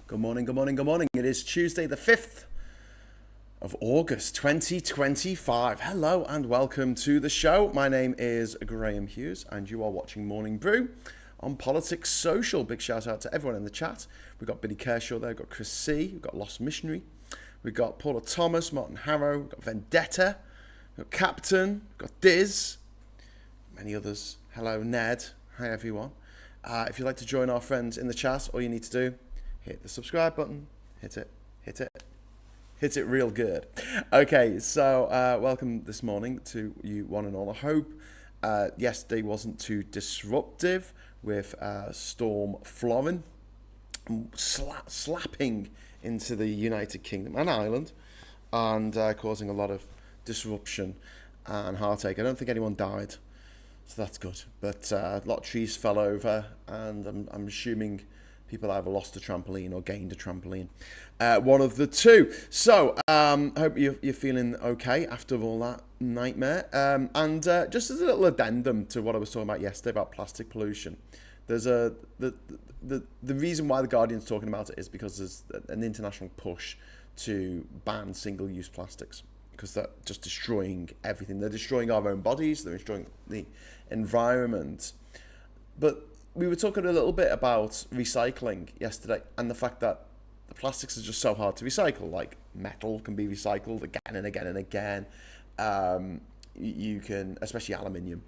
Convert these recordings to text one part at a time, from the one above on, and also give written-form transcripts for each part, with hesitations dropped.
Good morning, good morning, good morning. It is Tuesday the 5th of August 2025. Hello and welcome to the show. My name is Graham Hughes and you are watching Morning Brew on Politics Social. Big shout out to everyone in the chat. We've got Billy Kershaw there, we've got Chris C, we've got Lost Missionary, we've got Paula Thomas, Martin Harrow, we've got Vendetta, we've got Captain, we've got Diz, many others. Hello Ned, hi everyone. If you'd like to join our friends in the chat, all you need to do, hit the subscribe button, hit it real good. Okay, so welcome this morning to you one and all. I hope yesterday wasn't too disruptive with Storm Florin slapping into the United Kingdom and Ireland and causing a lot of disruption and heartache. I don't think anyone died, so that's good. But a lot of trees fell over and I'm assuming people either lost a trampoline or gained a trampoline. One of the two. So, hope you're feeling okay after all that nightmare. And just as a little addendum to what I was talking about yesterday about plastic pollution, there's the reason why the Guardian's talking about it is because there's an international push to ban single-use plastics because they're just destroying everything. They're destroying our own bodies. They're destroying the environment. But we were talking a little bit about recycling yesterday and the fact that the plastics are just so hard to recycle. Like metal can be recycled again and again and again. You can, especially aluminium.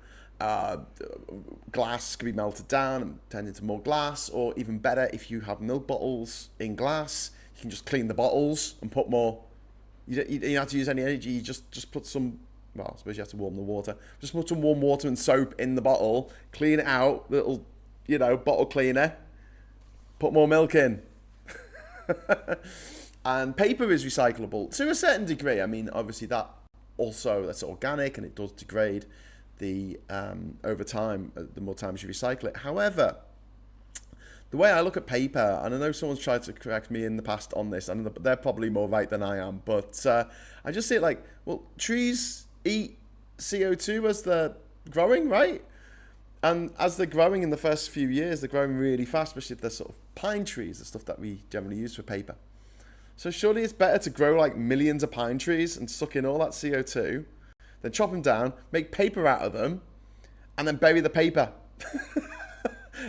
Glass can be melted down and turned into more glass, or even better, if you have milk bottles in glass, you can just clean the bottles and put more. You don't have to use any energy. You just put some. Well, I suppose you have to warm the water. Just put some warm water and soap in the bottle, clean it out, little, bottle cleaner, put more milk in. And paper is recyclable to a certain degree. I mean, obviously that's organic and it does degrade the over time, the more times you recycle it. However, the way I look at paper, and I know someone's tried to correct me in the past on this, and they're probably more right than I am, but I just see it like, well, trees eat CO2 as they're growing, right? And as they're growing in the first few years, they're growing really fast, especially if they're sort of pine trees, the stuff that we generally use for paper. So surely it's better to grow like millions of pine trees and suck in all that CO2, then chop them down, make paper out of them, and then bury the paper.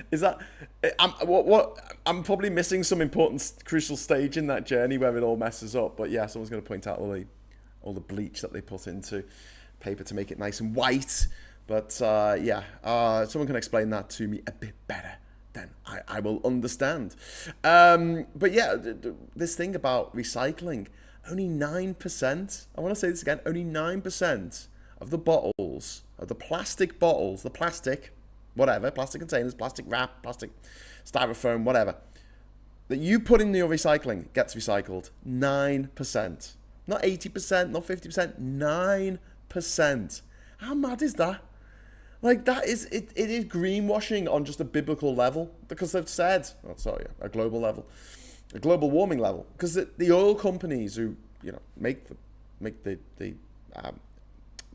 Is that... I'm probably missing some important, crucial stage in that journey where it all messes up. But yeah, someone's going to point out all the bleach that they put into paper to make it nice and white. But someone can explain that to me a bit better, then I will understand. But yeah, this thing about recycling, only 9%, I want to say this again, only 9% of the bottles, of the plastic bottles, the plastic, whatever, plastic containers, plastic wrap, plastic styrofoam, whatever, that you put in your recycling gets recycled. 9%. Not 80%, not 50%, 9%. How mad is that? Like, that is, it is greenwashing on just a biblical level, because they've said, a global level, a global warming level, because the oil companies who, make the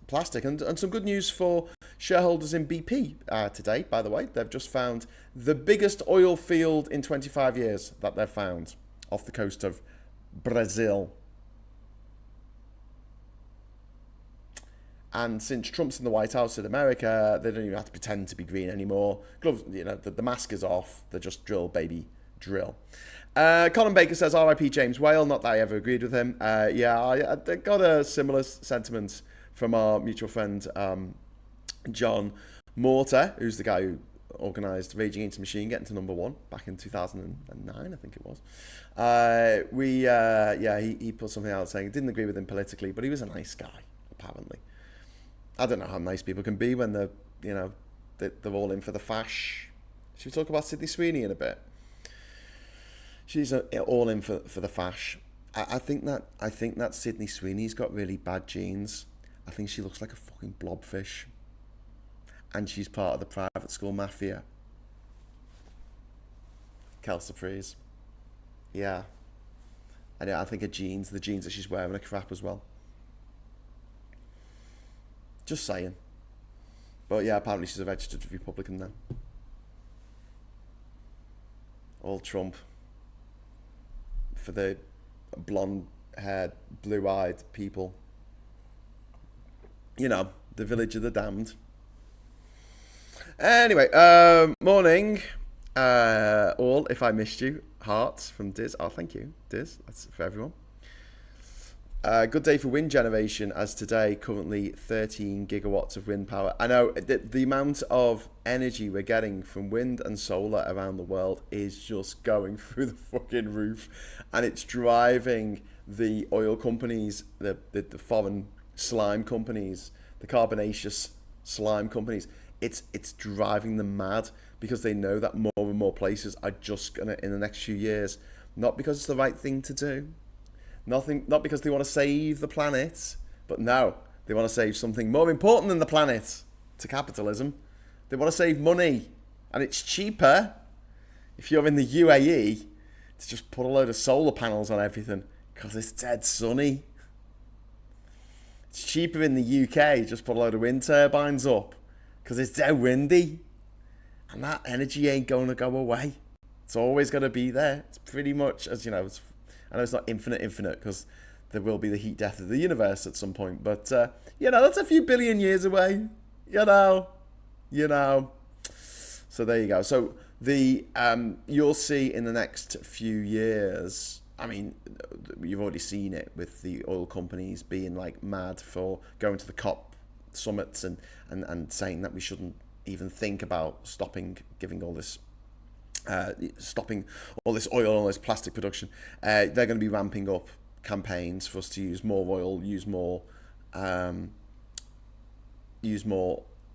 plastic, and some good news for shareholders in BP today, by the way, they've just found the biggest oil field in 25 years that they've found off the coast of Brazil. And since Trump's in the White House in America, they don't even have to pretend to be green anymore. Gloves, the mask is off. They're just drill, baby, drill. Colin Baker says, R.I.P. James Whale. Not that I ever agreed with him. I got a similar sentiment from our mutual friend, John Mortar, who's the guy who organised Raging Against the Machine getting to number 1 back in 2009, I think it was. He put something out saying, didn't agree with him politically, but he was a nice guy, apparently. I don't know how nice people can be when they're all in for the fash. Should we talk about Sydney Sweeney in a bit? She's all in for the fash. I think that Sydney Sweeney's got really bad genes. I think she looks like a fucking blobfish. And she's part of the private school mafia. Kelsey Freeze. Yeah. And I think the jeans that she's wearing are crap as well. Just saying. But yeah, apparently she's a registered Republican now. All Trump. for the blonde-haired, blue-eyed people. You know, the village of the damned. Anyway, morning, all. If I missed you, hearts from Diz. Oh, thank you, Diz. That's for everyone. Good day for wind generation, as today currently 13 gigawatts of wind power. I know the amount of energy we're getting from wind and solar around the world is just going through the fucking roof, and it's driving the oil companies, the foreign slime companies, the carbonaceous slime companies. It's driving them mad, because they know that more and more places are just gonna, in the next few years, not because it's the right thing to do, not because they want to save the planet, but no, they want to save something more important than the planet to capitalism. They want to save money, and it's cheaper if you're in the UAE to just put a load of solar panels on everything, because it's dead sunny. It's cheaper in the UK, just put a load of wind turbines up, because it's dead windy, and that energy ain't going to go away. It's always going to be there. It's pretty much, as you know, I know it's not infinite, because there will be the heat death of the universe at some point, but, you know, that's a few billion years away, you know. So there you go. So you'll see in the next few years, I mean, you've already seen it with the oil companies being like mad for going to the COP summits and saying that we shouldn't even think about stopping all this oil and all this plastic production. They're going to be ramping up campaigns for us to use more oil, use more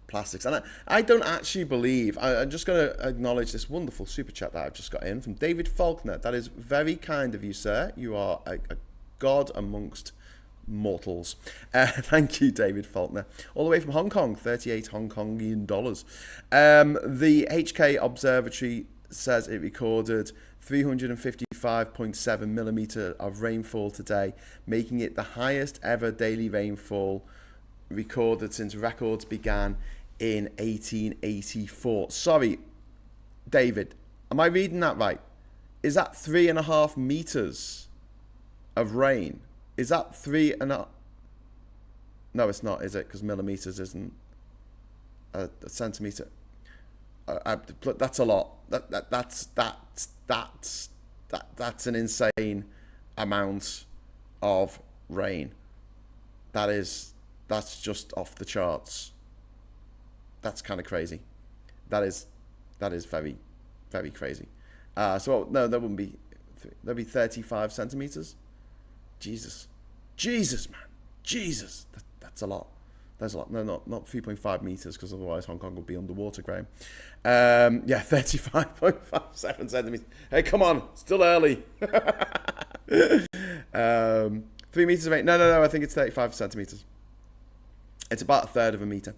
plastics. And I don't actually believe, I'm just going to acknowledge this wonderful super chat that I've just got in from David Faulkner. That is very kind of you, sir. You are a god amongst mortals. Thank you, David Faulkner. All the way from Hong Kong, 38 Hong Kongian dollars. The HK Observatory says it recorded 355.7 millimeter of rainfall today, making it the highest ever daily rainfall recorded since records began in 1884. Sorry, David, am I reading that right? Is that 3.5 meters of rain? Is that 3.5? No, it's not, is it? Because millimeters isn't a centimeter. That's a lot. That's an insane amount of rain. That's just off the charts. That's kind of crazy. That is very, very crazy. So no, there wouldn't be. There'd be 35 centimeters. Jesus, man, Jesus. That's a lot. That's a lot. No, not 3.5 meters, because otherwise Hong Kong would be underwater, Graham. Yeah, 35.57 centimeters. Hey, come on, still early. 3 meters of rain. No. I think it's 35 centimeters. It's about a third of a meter.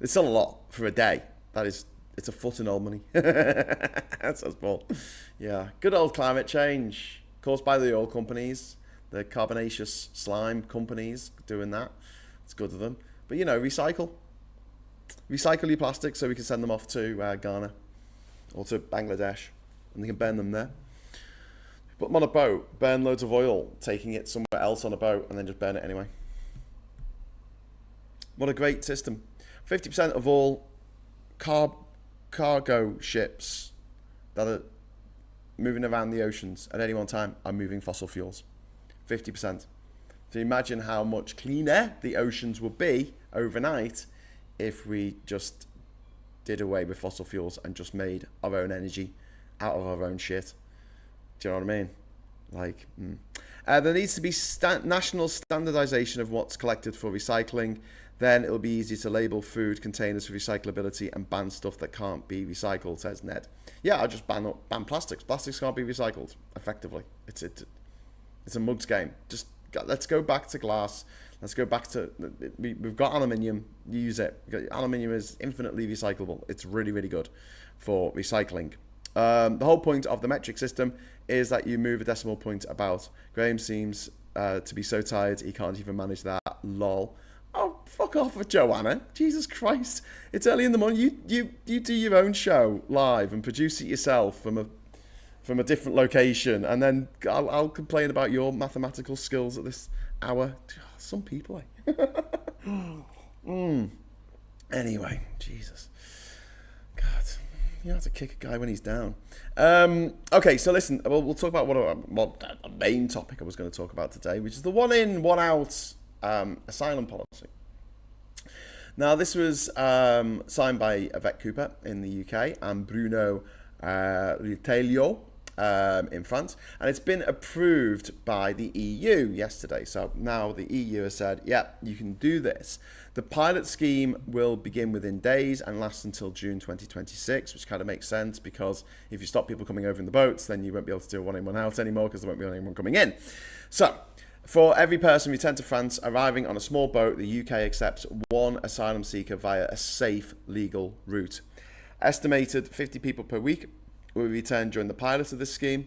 It's still a lot for a day. It's a foot in old money. That's so small. Yeah, good old climate change caused by the oil companies, the carbonaceous slime companies doing that. It's good of them. But, you know, recycle your plastics so we can send them off to Ghana or to Bangladesh, and they can burn them there. Put them on a boat, burn loads of oil, taking it somewhere else on a boat, and then just burn it anyway. What a great system. 50% of all cargo ships that are moving around the oceans at any one time are moving fossil fuels. 50%. So imagine how much cleaner the oceans would be overnight if we just did away with fossil fuels and just made our own energy out of our own shit. Do you know what I mean? Like, there needs to be national standardization of what's collected for recycling. Then it'll be easy to label food containers for recyclability and ban stuff that can't be recycled, says Ned. Yeah, I'll just ban plastics. Plastics can't be recycled, effectively. It's a mugs game. Just let's go back to glass. Let's go back to, we've got aluminium, use it. Aluminium is infinitely recyclable. It's really, really good for recycling. The whole point of the metric system is that you move a decimal point about. Graham seems to be so tired he can't even manage that. Lol. Oh, fuck off with Joanna. Jesus Christ. It's early in the morning. You do your own show live and produce it yourself from from a different location, and then I'll complain about your mathematical skills at this hour. Some people, Anyway, Jesus. God, you have to kick a guy when he's down. Okay, so listen, we'll talk about what the main topic I was going to talk about today, which is the one in, one out asylum policy. Now, this was signed by Yvette Cooper in the UK and Bruno Retailleau in France, and it's been approved by the EU yesterday. So now the EU has said, yeah, you can do this. The pilot scheme will begin within days and last until June 2026, which kind of makes sense, because if you stop people coming over in the boats, then you won't be able to do one in, one out anymore, because there won't be anyone coming in. So for every person returned to France arriving on a small boat, the UK accepts one asylum seeker via a safe legal route. Estimated 50 people per week will be returned during the pilot of this scheme.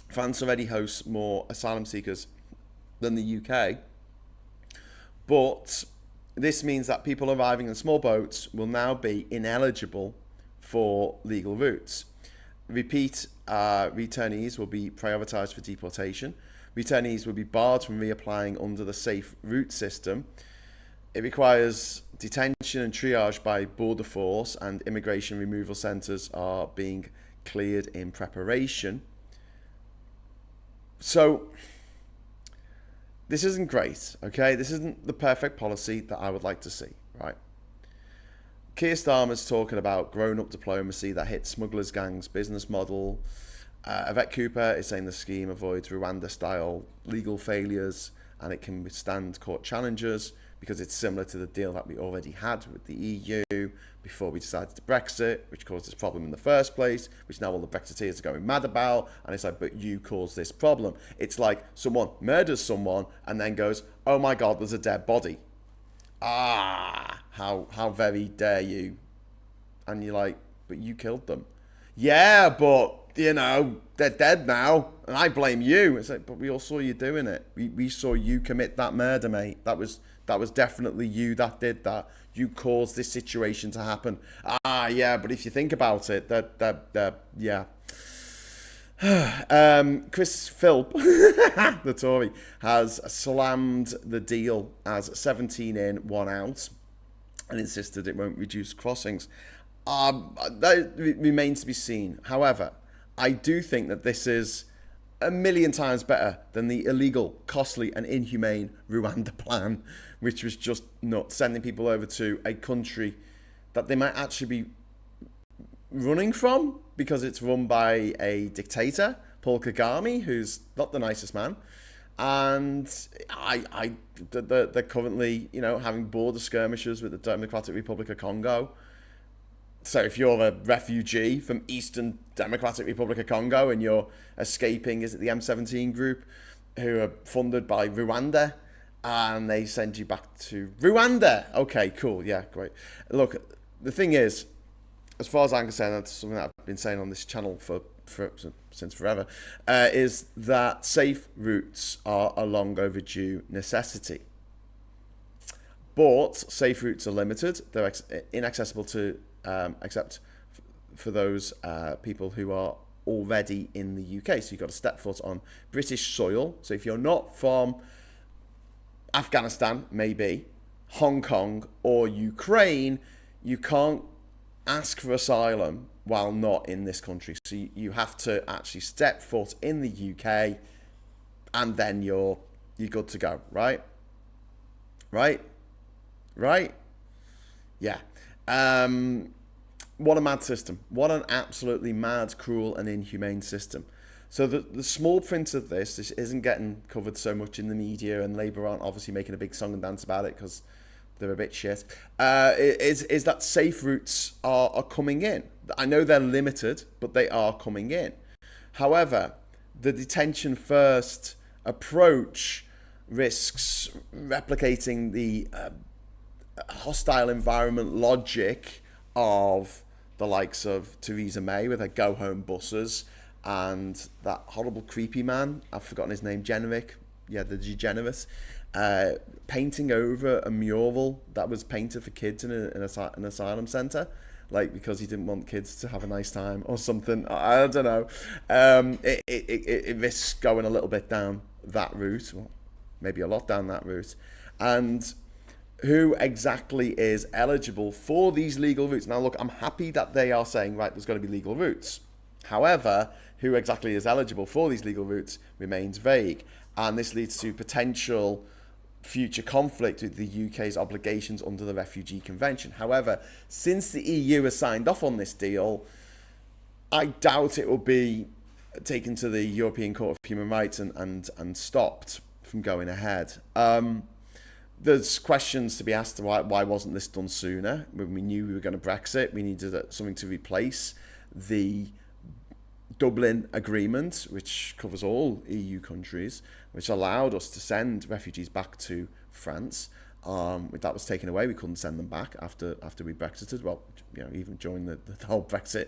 France already hosts more asylum seekers than the UK, but this means that people arriving in small boats will now be ineligible for legal routes. Repeat returnees will be prioritised for deportation. Returnees will be barred from reapplying under the safe route system. It requires detention and triage by border force, and immigration removal centres are being cleared in preparation. So this isn't great, okay? This isn't the perfect policy that I would like to see, right? Keir Starmer's talking about grown-up diplomacy that hits smugglers' gangs' business model. Yvette Cooper is saying the scheme avoids Rwanda-style legal failures and it can withstand court challenges because it's similar to the deal that we already had with the EU before we decided to Brexit, which caused this problem in the first place, which now all the Brexiteers are going mad about. And it's like, but you caused this problem. It's like someone murders someone and then goes, oh my God, there's a dead body. How very dare you? And you're like, but you killed them. Yeah, but, you know, they're dead now, and I blame you. It's like, but we all saw you doing it. We saw you commit that murder, mate. That was definitely you that did that. You caused this situation to happen. Yeah, but if you think about it, yeah. Chris Philp, the Tory, has slammed the deal as 17 in, 1 out, and insisted it won't reduce crossings. That remains to be seen. However, I do think that this is a million times better than the illegal, costly and inhumane Rwanda plan, which was just nuts, sending people over to a country that they might actually be running from because it's run by a dictator, Paul Kagame, who's not the nicest man. And they're currently, you know, having border skirmishes with the Democratic Republic of Congo. So if you're a refugee from Eastern Democratic Republic of Congo and you're escaping, is it the M17 group, who are funded by Rwanda, and they send you back to Rwanda. Okay, cool, yeah, great. Look, the thing is, as far as I'm concerned, that's something that I've been saying on this channel since forever, is that safe routes are a long overdue necessity. But safe routes are limited. They're inaccessible to except for those people who are already in the UK. So you've got to step foot on British soil. So if you're not from Afghanistan, maybe, Hong Kong or Ukraine, you can't ask for asylum while not in this country. So you have to actually step foot in the UK and then you're good to go, right? Right? Yeah. What a mad system. What an absolutely mad, cruel and inhumane system. So the small print of this isn't getting covered so much in the media, and Labour aren't obviously making a big song and dance about it because they're a bit shit, is that safe routes are coming in. I know they're limited, but they are coming in. However, the detention first approach risks replicating the hostile environment logic of the likes of Theresa May with her go home buses, and that horrible creepy man, I've forgotten his name, Generic, yeah, the degenerate, painting over a mural that was painted for kids in an asylum centre. like because he didn't want kids to have a nice time or something. I don't know. It risks going a little bit down that route, well, maybe a lot down that route. And who exactly is eligible for these legal routes? Now, look, I'm happy that they are saying, right, there's got to be legal routes. However, who exactly is eligible for these legal routes remains vague. And this leads to potential future conflict with the UK's obligations under the Refugee Convention. However, since the EU has signed off on this deal, I doubt it will be taken to the European Court of Human Rights and stopped from going ahead. There's questions to be asked, why wasn't this done sooner? When we knew we were going to Brexit, we needed something to replace the Dublin Agreement, which covers all EU countries, which allowed us to send refugees back to France. That was taken away. We couldn't send them back after we Brexited. Well, even during the whole Brexit,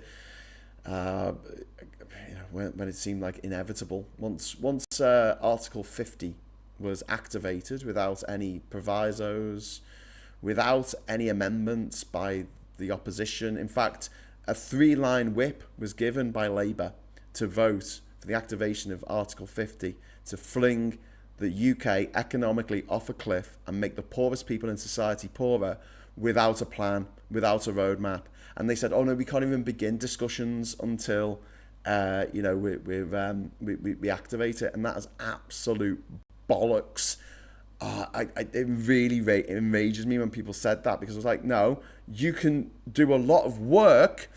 when it seemed like inevitable. Once Article 50 was activated without any provisos, without any amendments by the opposition. In fact, a 3-line whip was given by Labour to vote for the activation of Article 50 to fling the UK economically off a cliff and make the poorest people in society poorer without a plan, without a roadmap. And they said, oh no, we can't even begin discussions until we activate it. And that is absolute bollocks. It really enrages me when people said that, because it was like, no, you can do a lot of work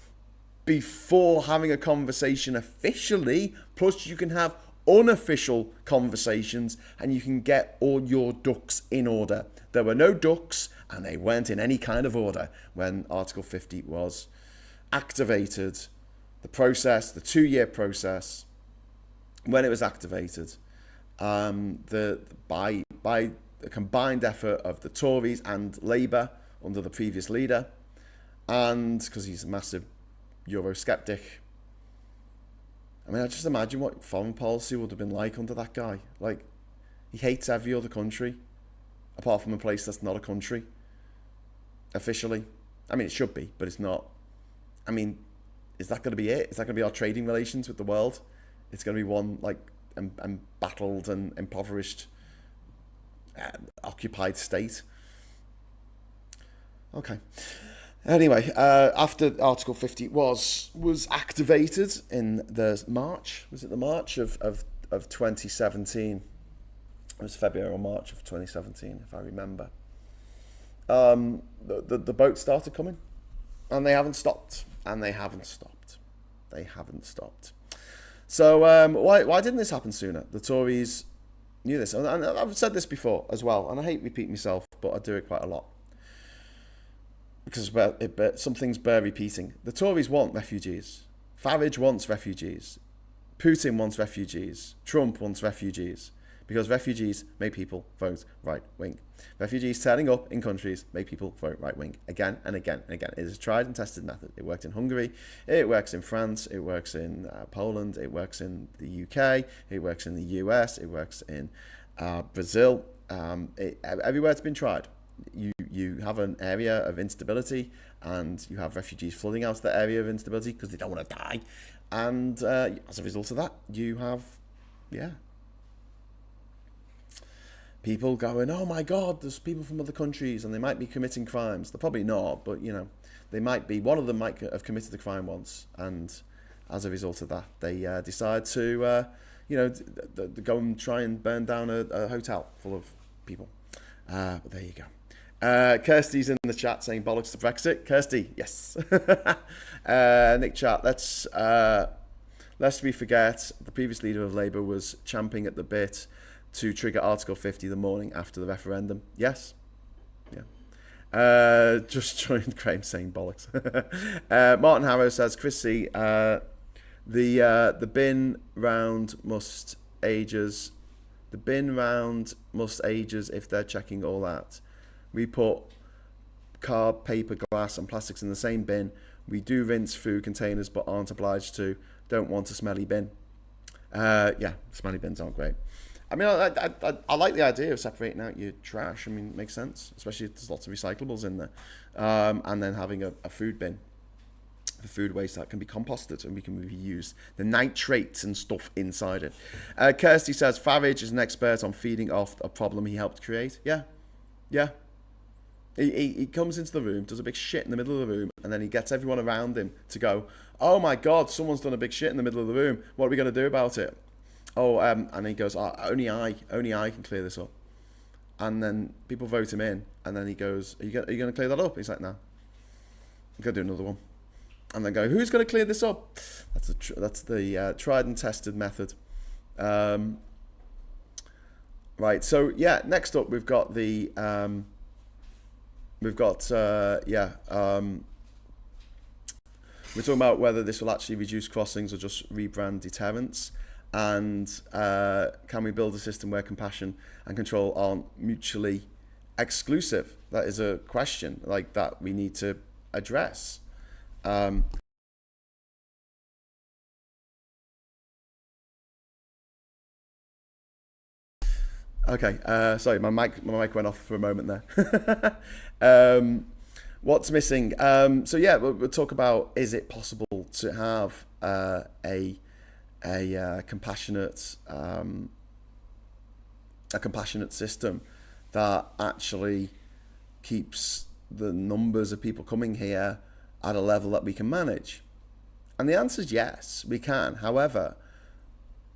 before having a conversation officially, plus you can have unofficial conversations and you can get all your ducks in order. There were no ducks and they weren't in any kind of order when Article 50 was activated. The process, the 2-year process, when it was activated, by the combined effort of the Tories and Labour under the previous leader, and because he's a massive Eurosceptic. I mean, I just imagine what foreign policy would have been like under that guy. Like, he hates every other country, apart from a place that's not a country, officially. I mean, it should be, but it's not. I mean, is that going to be it? Is that going to be our trading relations with the world? It's going to be one, like, embattled and impoverished, occupied state. Okay. Anyway, after Article 50 was activated in the March, was it the March of 2017? It was February or March of 2017, if I remember. The boats started coming, and they haven't stopped, and they haven't stopped. They haven't stopped. So why didn't this happen sooner? The Tories knew this, and I've said this before as well, and I hate repeating myself, but I do it quite a lot, because some things bear repeating. The Tories want refugees. Farage wants refugees. Putin wants refugees. Trump wants refugees. Because refugees make people vote right-wing. Refugees turning up in countries make people vote right-wing again and again and again. It is a tried and tested method. It worked in Hungary. It works in France. It works in Poland. It works in the UK. It works in the US. It works in Brazil. Everywhere it's been tried. You have an area of instability, and you have refugees flooding out of that area of instability because they don't want to die. And as a result of that, you have, people going, oh my God, there's people from other countries and they might be committing crimes. They're probably not, but they might be. One of them might have committed a crime once, and as a result of that, they decide to, go and try and burn down a hotel full of people. But there you go. Kirsty's in the chat saying bollocks to Brexit. Kirsty, yes. Nick chat, lest we forget, the previous leader of Labour was champing at the bit to trigger Article 50 the morning after the referendum. Yes. Yeah. Just joined Graham saying bollocks. Martin Harrow says, Chrissy, the bin round must ages. The bin round must ages if they're checking all that. We put card, paper, glass and plastics in the same bin. We do rinse food containers but aren't obliged to. Don't want a smelly bin. Smelly bins aren't great. I mean, I like the idea of separating out your trash. I mean, it makes sense, especially if there's lots of recyclables in there. And then having a food bin. the food waste that can be composted and we can reuse the nitrates and stuff inside it. Kirsty says Farage is an expert on feeding off a problem he helped create. Yeah. He comes into the room, does a big shit in the middle of the room, and then he gets everyone around him to go, oh my God, someone's done a big shit in the middle of the room. What are we going to do about it? And he goes, only I can clear this up. And then people vote him in, and then he goes, are you going to clear that up? He's like, no. I'm going to do another one. And then go, who's going to clear this up? That's the tried and tested method. Right, so yeah, next up we've got the... we're talking about whether this will actually reduce crossings or just rebrand deterrence, and can we build a system where compassion and control aren't mutually exclusive? That is a question like that we need to address. Okay, sorry, my mic went off for a moment there. What's missing? So yeah, we'll talk about, is it possible to have a compassionate system that actually keeps the numbers of people coming here at a level that we can manage? And the answer is yes, we can. However,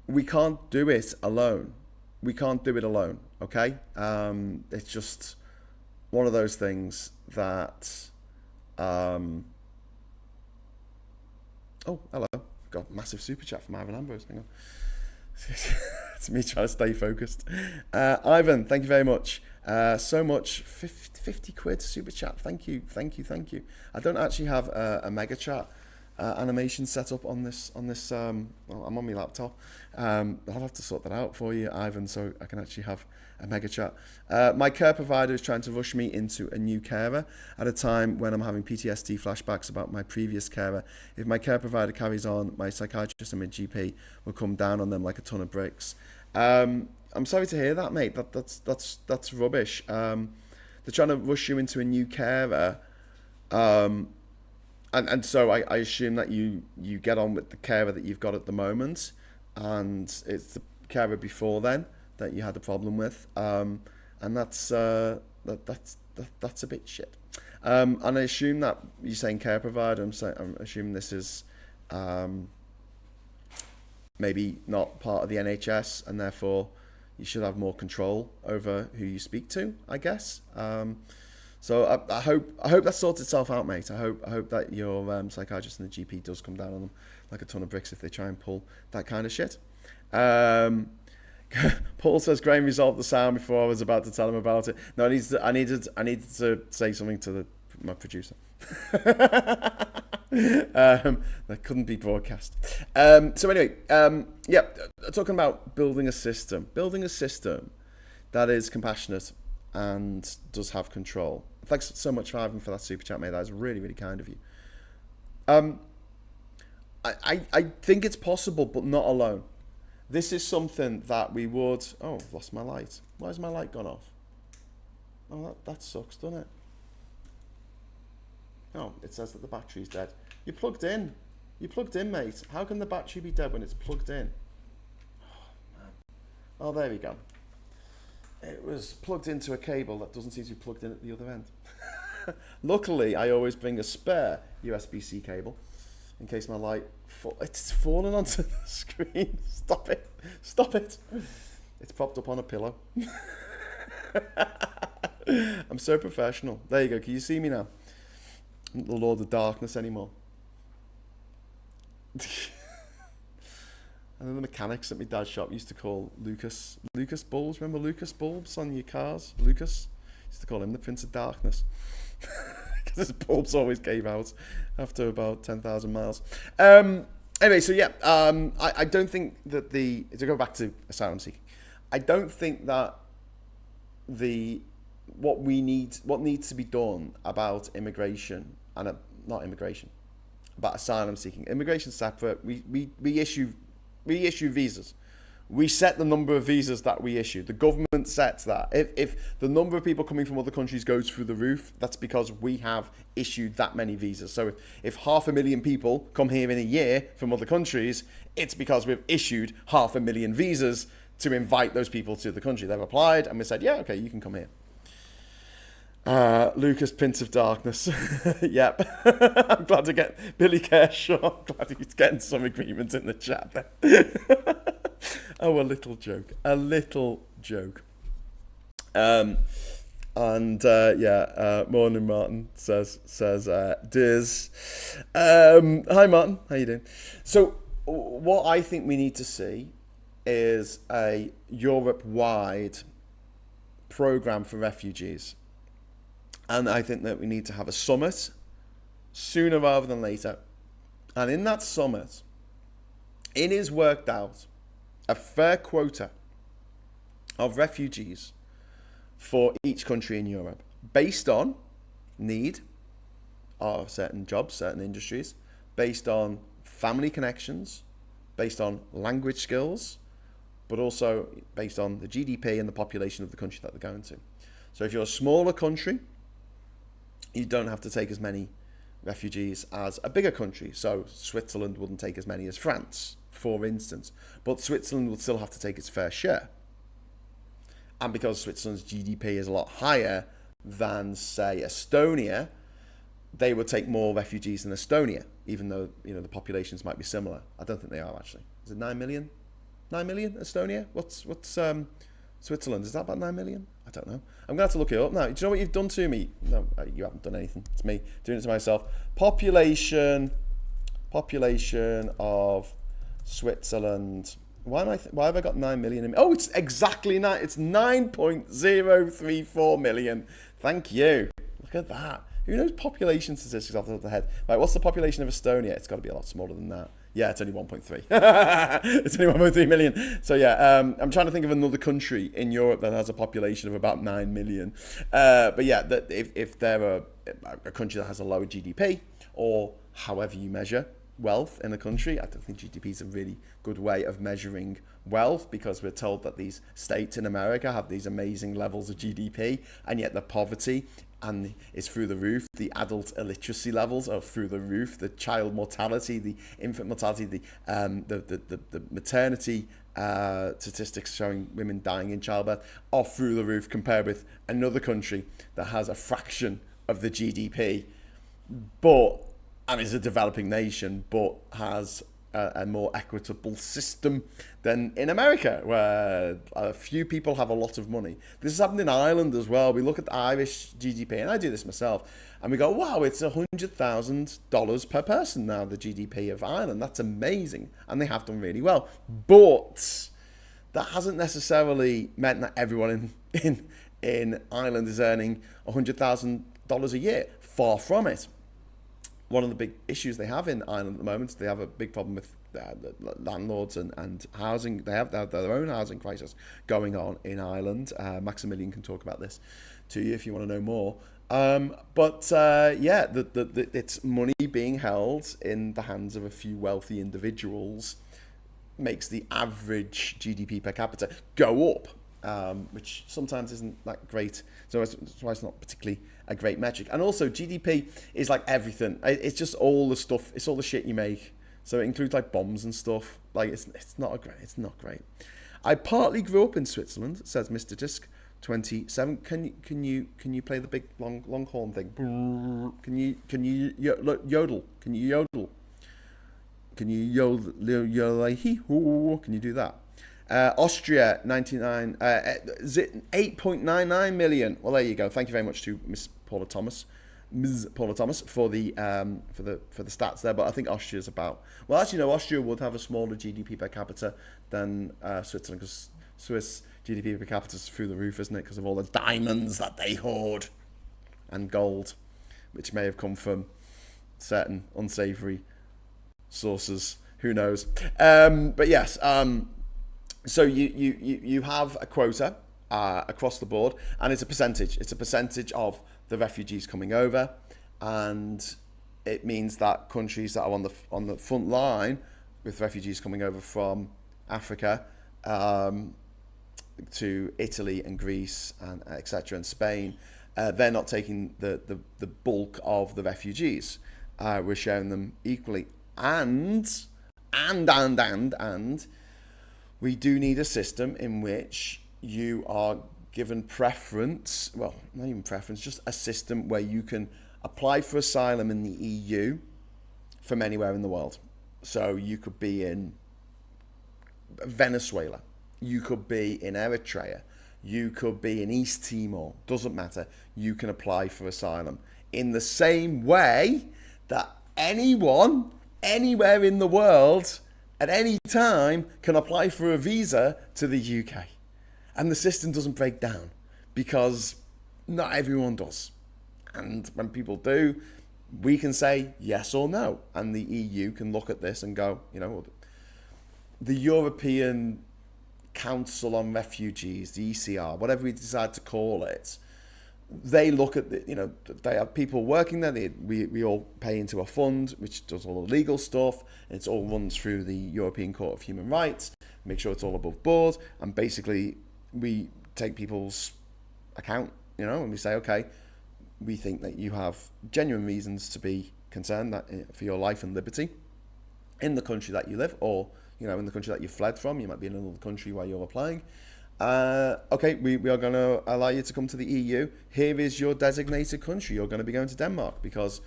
we can't do it alone. We can't do it alone, okay? It's just one of those things that... Oh, hello. Got a massive super chat from Ivan Ambrose. Hang on. It's me trying to stay focused. Ivan, thank you very much. So much, 50 quid super chat. Thank you. I don't actually have a mega chat animation set up on this. Well, I'm on my laptop. I'll have to sort that out for you, Ivan, so I can actually have a mega chat. My care provider is trying to rush me into a new carer at a time when I'm having PTSD flashbacks about my previous carer. If my care provider carries on, my psychiatrist and my GP will come down on them like a ton of bricks. I'm sorry to hear that, mate. That's rubbish. They're trying to rush you into a new carer. And so I assume that you get on with the carer that you've got at the moment, and it's the carer before then that you had a problem with, and that's a bit shit. And I assume that you're saying care provider. I'm assuming this is maybe not part of the NHS, and therefore you should have more control over who you speak to, I guess. So I hope that sorts itself out, mate. I hope that your psychiatrist and the GP does come down on them like a ton of bricks if they try and pull that kind of shit. Paul says Graham resolved the sound before I was about to tell him about it. No, I needed to say something to my producer. That couldn't be broadcast. So anyway, talking about building a system that is compassionate and does have control. Thanks so much, Ivan, for that super chat, mate. That is really, really kind of you. I think it's possible, but not alone. This is something that we would... Oh, I've lost my light. Why has my light gone off? Oh, that sucks, doesn't it? Oh, it says that the battery's dead. You're plugged in. You're plugged in, mate. How can the battery be dead when it's plugged in? Oh, man. Oh, there we go. It was plugged into a cable that doesn't seem to be plugged in at the other end. Luckily, I always bring a spare USB-C cable in case my light... It's fallen onto the screen. Stop it. It's propped up on a pillow. I'm so professional. There you go. Can you see me now? I'm not the Lord of Darkness anymore. And then the mechanics at my dad's shop used to call Lucas bulbs. Remember Lucas bulbs on your cars? Lucas used to call him the Prince of Darkness because his bulbs always gave out after about 10,000 miles. Anyway, so yeah, I don't think that to go back to asylum seeking, I don't think that what needs to be done about immigration and not immigration, about asylum seeking. Immigration separate. We issue visas. We set the number of visas that we issue. The government sets that. If the number of people coming from other countries goes through the roof, that's because we have issued that many visas. So if 500,000 people come here in a year from other countries, it's because we've issued 500,000 visas to invite those people to the country. They've applied and we said, yeah, okay, you can come here. Lucas, Prince of Darkness. Yep. I'm glad to get Billy Kershaw. I'm glad he's getting some agreement in the chat there. Oh, a little joke. A little joke. Morning Martin says Diz. Hi Martin, how you doing? So what I think we need to see is a Europe-wide program for refugees. And I think that we need to have a summit sooner rather than later. And in that summit, it is worked out a fair quota of refugees for each country in Europe based on need of certain jobs, certain industries, based on family connections, based on language skills, but also based on the GDP and the population of the country that they're going to. So if you're a smaller country, you don't have to take as many refugees as a bigger country. So Switzerland wouldn't take as many as France, for instance. But Switzerland would still have to take its fair share. And because Switzerland's GDP is a lot higher than, say, Estonia, they would take more refugees than Estonia, even though, you know, the populations might be similar. I don't think they are, actually. Is it 9 million? 9 million, Estonia? What's Switzerland? Is that about 9 million? I don't know. I'm going to have to look it up now. Do you know what you've done to me? No, you haven't done anything. It's me doing it to myself. Population of Switzerland. Why have I got 9 million in? Oh, it's exactly 9. It's 9.034 million. Thank you. Look at that. Who knows population statistics off the top of the head? Right, what's the population of Estonia? It's got to be a lot smaller than that. Yeah, it's only 1.3. It's only 1.3 million. So yeah, I'm trying to think of another country in Europe that has a population of about 9 million. But yeah, that if they're a country that has a lower GDP, or however you measure wealth in a country, I don't think GDP is a really good way of measuring wealth, because we're told that these states in America have these amazing levels of GDP, and yet the poverty and is through the roof. The adult illiteracy levels are through the roof. The child mortality, the infant mortality, the maternity statistics showing women dying in childbirth are through the roof, compared with another country that has a fraction of the GDP, but and is a developing nation, but has a more equitable system than in America, where a few people have a lot of money. This has happened in Ireland as well. We look at the Irish GDP, and I do this myself, and we go, wow, it's $100,000 per person now, the GDP of Ireland. That's amazing. And they have done really well. But that hasn't necessarily meant that everyone in Ireland is earning $100,000 a year. Far from it. One of the big issues they have in Ireland at the moment, they have a big problem with landlords and housing. They have their own housing crisis going on in Ireland. Maximilian can talk about this to you if you want to know more. It's money being held in the hands of a few wealthy individuals makes the average GDP per capita go up, which sometimes isn't that great. So that's why it's not particularly a great metric. And also GDP is like everything. It's just all the stuff. It's all the shit you make. So it includes like bombs and stuff. Like it's not great. I partly grew up in Switzerland, says Mr. Disc 27. Can you play the big longhorn thing? Can you yodel? Can you yodel? Can you yodel? Can you do that? Austria, 8.99 million. Well, there you go. Thank you very much to Ms. Paula Thomas for the stats there. But I think Austria's about. Well, actually, no. Austria would have a smaller GDP per capita than Switzerland, because Swiss GDP per capita is through the roof, isn't it? Because of all the diamonds that they hoard and gold, which may have come from certain unsavoury sources. Who knows? But yes. So you have a quota across the board, and it's a percentage. It's a percentage of the refugees coming over, and it means that countries that are on the front line with refugees coming over from Africa to Italy and Greece and etc. and Spain, they're not taking the bulk of the refugees. We're sharing them equally, and we do need a system in which you are given preference. Well, not even preference, just a system where you can apply for asylum in the EU from anywhere in the world. So you could be in Venezuela, you could be in Eritrea, you could be in East Timor, doesn't matter. You can apply for asylum in the same way that anyone, anywhere in the world, at any time, can apply for a visa to the UK. And the system doesn't break down because not everyone does. And when people do, we can say yes or no. And the EU can look at this and go, you know, the European Council on Refugees, the ECR, whatever we decide to call it, they look at the, you know, they have people working there. We all pay into a fund which does all the legal stuff, and it's all runs through the European Court of Human Rights. Make sure it's all above board, and basically we take people's account, you know, and we say, okay, we think that you have genuine reasons to be concerned that for your life and liberty in the country that you live, or you know, in the country that you fled from. You might be in another country where you're applying. Okay, we are going to allow you to come to the EU. Here is your designated country. You're going to be going to Denmark because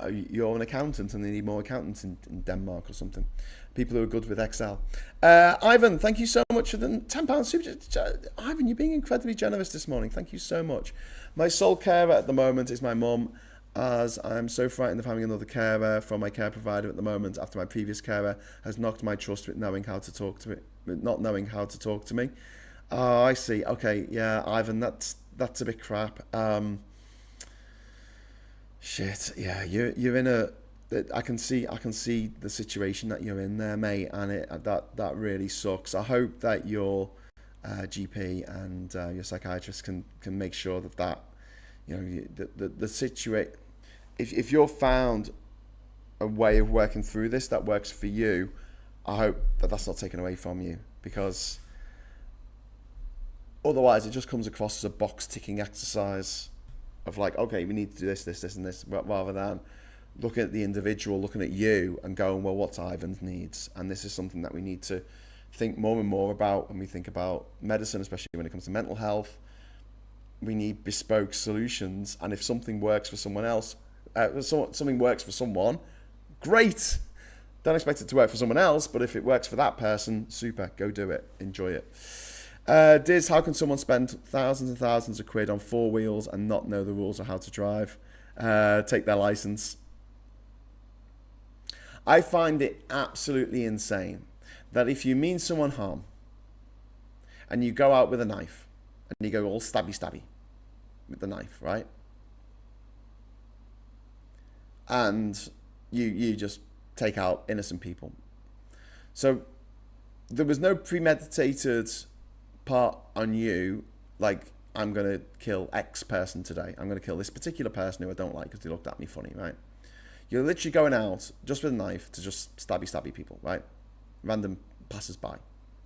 you're an accountant and they need more accountants in Denmark or something. People who are good with Excel. Ivan, thank you so much for the £10 super. Ivan, you're being incredibly generous this morning. Thank you so much. My sole carer at the moment is my mum, as I'm so frightened of having another carer from my care provider at the moment after my previous carer has knocked my trust with knowing how to talk to me, not knowing how to talk to me. Oh, I see. Okay, yeah, Ivan, that's a bit crap. Shit, yeah, you're in a. I can see the situation that you're in there, mate, and that really sucks. I hope that your GP and your psychiatrist can make sure that you know the situation. If you're found a way of working through this that works for you, I hope that that's not taken away from you, because otherwise it just comes across as a box ticking exercise of like, okay, we need to do this, and this, rather than looking at the individual, looking at you and going, well, what's Ivan's needs? And this is something that we need to think more and more about when we think about medicine, especially when it comes to mental health. We need bespoke solutions, and if something works for someone else, something works for someone, great. Don't expect it to work for someone else, but if it works for that person, super, go do it, enjoy it. Diz, how can someone spend thousands and thousands of quid on 4 wheels and not know the rules of how to drive? Take their license. I find it absolutely insane that if you mean someone harm and you go out with a knife and you go all stabby with the knife, right? And you just take out innocent people. So there was no premeditated part on you, like, I'm going to kill X person today. I'm going to kill this particular person who I don't like because they looked at me funny, right? You're literally going out just with a knife to just stabby people, right? Random passers-by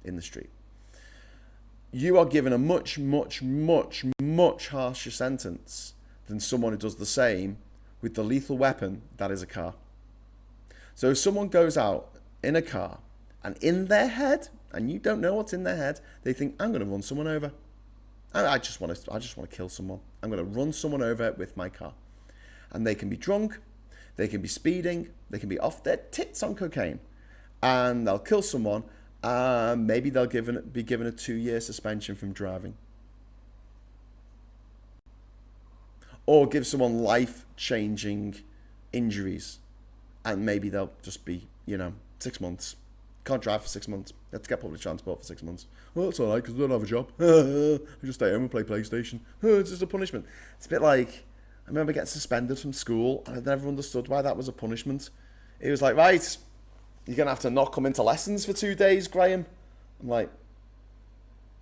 in the street. You are given a much harsher sentence than someone who does the same with the lethal weapon that is a car. So if someone goes out in a car and in their head, and you don't know what's in their head, they think, I'm going to run someone over. I just want to kill someone. I'm going to run someone over with my car. And they can be drunk, they can be speeding, they can be off their tits on cocaine, and they'll kill someone. Maybe they'll be given a 2-year suspension from driving, or give someone life-changing injuries, and maybe they'll just be, 6 months. Can't drive for 6 months. You have to get public transport for 6 months. Well, that's all right, because I don't have a job. I just stay home and play PlayStation. It's just a punishment. It's a bit like, I remember getting suspended from school, and I never understood why that was a punishment. It was like, right, you're going to have to not come into lessons for 2 days, Graham. I'm like,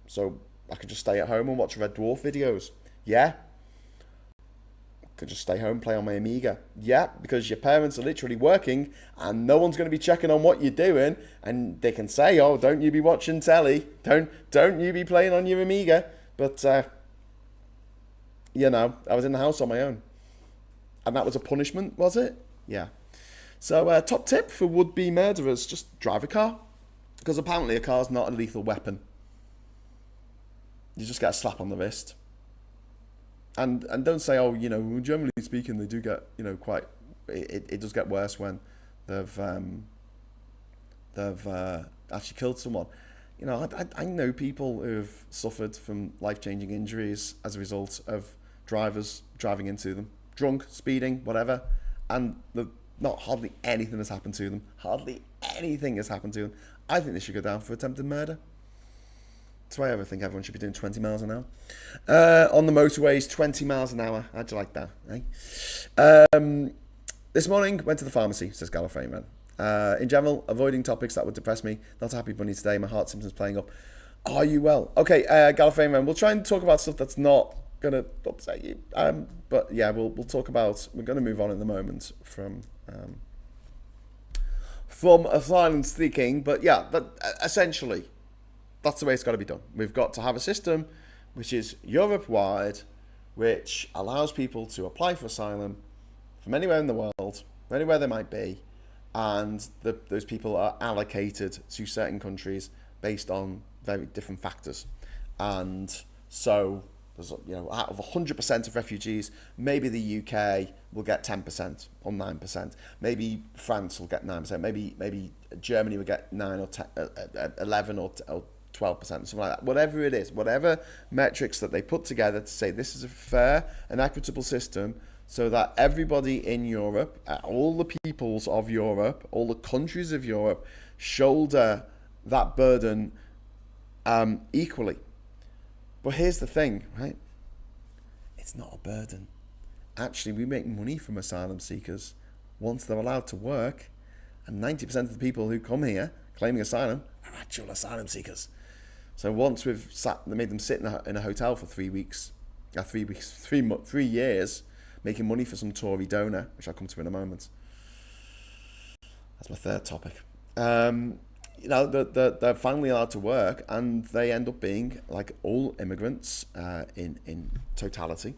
so I could just stay at home and watch Red Dwarf videos. Yeah? could just stay home, play on my Amiga. Yeah, because your parents are literally working and no one's going to be checking on what you're doing, and they can say, oh, don't you be watching telly, don't you be playing on your Amiga. But I was in the house on my own. And that was a punishment, was it? Yeah. So top tip for would-be murderers, just drive a car. Because apparently a car's not a lethal weapon. You just get a slap on the wrist. And don't say, oh, generally speaking, they do get, quite... It does get worse when they've actually killed someone. I know people who've suffered from life-changing injuries as a result of drivers driving into them. Drunk, speeding, whatever. And not hardly anything has happened to them. Hardly anything has happened to them. I think they should go down for attempted murder. That's why I ever think everyone should be doing 20 miles an hour. On the motorways, 20 miles an hour. How'd you like that, eh? This morning, went to the pharmacy, says Gallifrey Man. In general, avoiding topics that would depress me. Not a happy bunny today. My heart symptoms playing up. Are you well? Okay, Gallifrey Man, we'll try and talk about stuff that's not going to upset you. But yeah, we'll talk about... We're going to move on in the moment from asylum seeking. But yeah, essentially... That's the way it's got to be done. We've got to have a system which is Europe-wide, which allows people to apply for asylum from anywhere in the world, anywhere they might be, and those people are allocated to certain countries based on very different factors. And so, there's, out of 100% of refugees, maybe the UK will get 10% or 9%. Maybe France will get 9%. Maybe Germany will get 9 or 10, 11 or 12%, something like that. Whatever it is, whatever metrics that they put together to say this is a fair and equitable system so that everybody in Europe, all the peoples of Europe, all the countries of Europe shoulder that burden equally. But here's the thing, right? It's not a burden. Actually, we make money from asylum seekers once they're allowed to work, and 90% of the people who come here claiming asylum are actual asylum seekers. So once we've made them sit in a hotel for 3 years, making money for some Tory donor, which I'll come to in a moment. That's my third topic. They're finally allowed to work, and they end up being, like all immigrants in totality,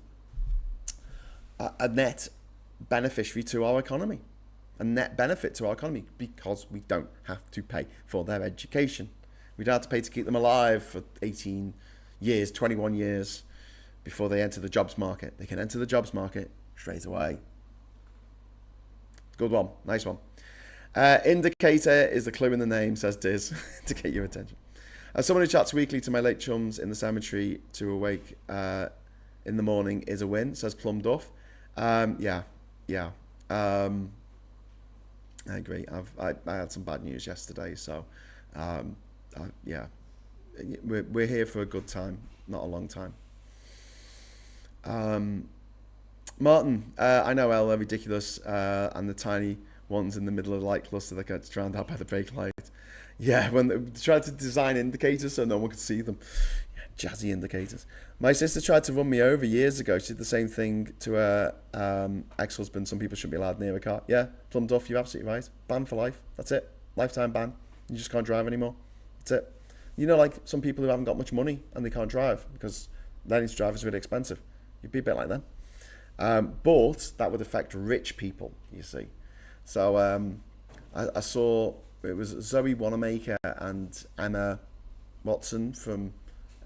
a net beneficiary to our economy. A net benefit to our economy because we don't have to pay for their education. We don't have to pay to keep them alive for 18 years, 21 years before they enter the jobs market. They can enter the jobs market straight away. Good one. Nice one. Indicator is the clue in the name, says Diz, to get your attention. As someone who chats weekly to my late chums in the cemetery to awake in the morning is a win, says Plum Duff. Yeah. I agree. I had some bad news yesterday, so we're here for a good time, not a long time. Martin, I know El are ridiculous, and the tiny ones in the middle of the light cluster that gets drowned out by the brake light. Yeah, when they tried to design indicators so no one could see them. Yeah, jazzy indicators. My sister tried to run me over years ago. She did the same thing to her ex-husband. Some people shouldn't be allowed near a car. Yeah, Plum Duff, you're absolutely right. Ban for life. That's it. Lifetime ban. You just can't drive anymore. That's it. Like some people who haven't got much money and they can't drive because learning to drive is really expensive. You'd be a bit like them. But that would affect rich people, you see. So I saw it was Zoe Wanamaker and Emma Watson from...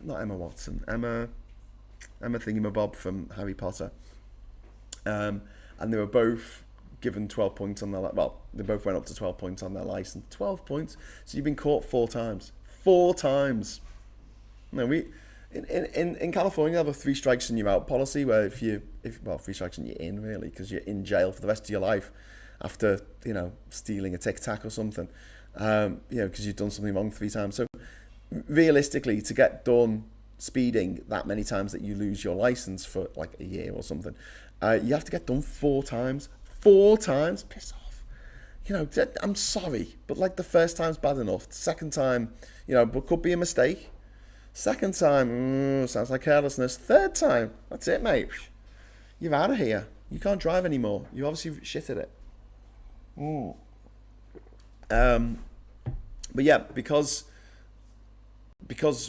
Not Emma Watson. Emma Thingamabob from Harry Potter. And they were both given 12 points on their... Well, they both went up to 12 points on their license. 12 points? So you've been caught 4 times. 4 times! No, in California, you have a 3 strikes and you're out policy where if 3 strikes and you're in, really, because you're in jail for the rest of your life after, stealing a Tic Tac or something, because you've done something wrong 3 times. So realistically, to get done speeding that many times that you lose your license for like a year or something, you have to get done 4 times. 4 times? Piss off. I'm sorry, but like the first time's bad enough. The second time, but could be a mistake. Second time, sounds like carelessness. Third time, that's it, mate. You're out of here. You can't drive anymore. You obviously shit at it. Um, but yeah, because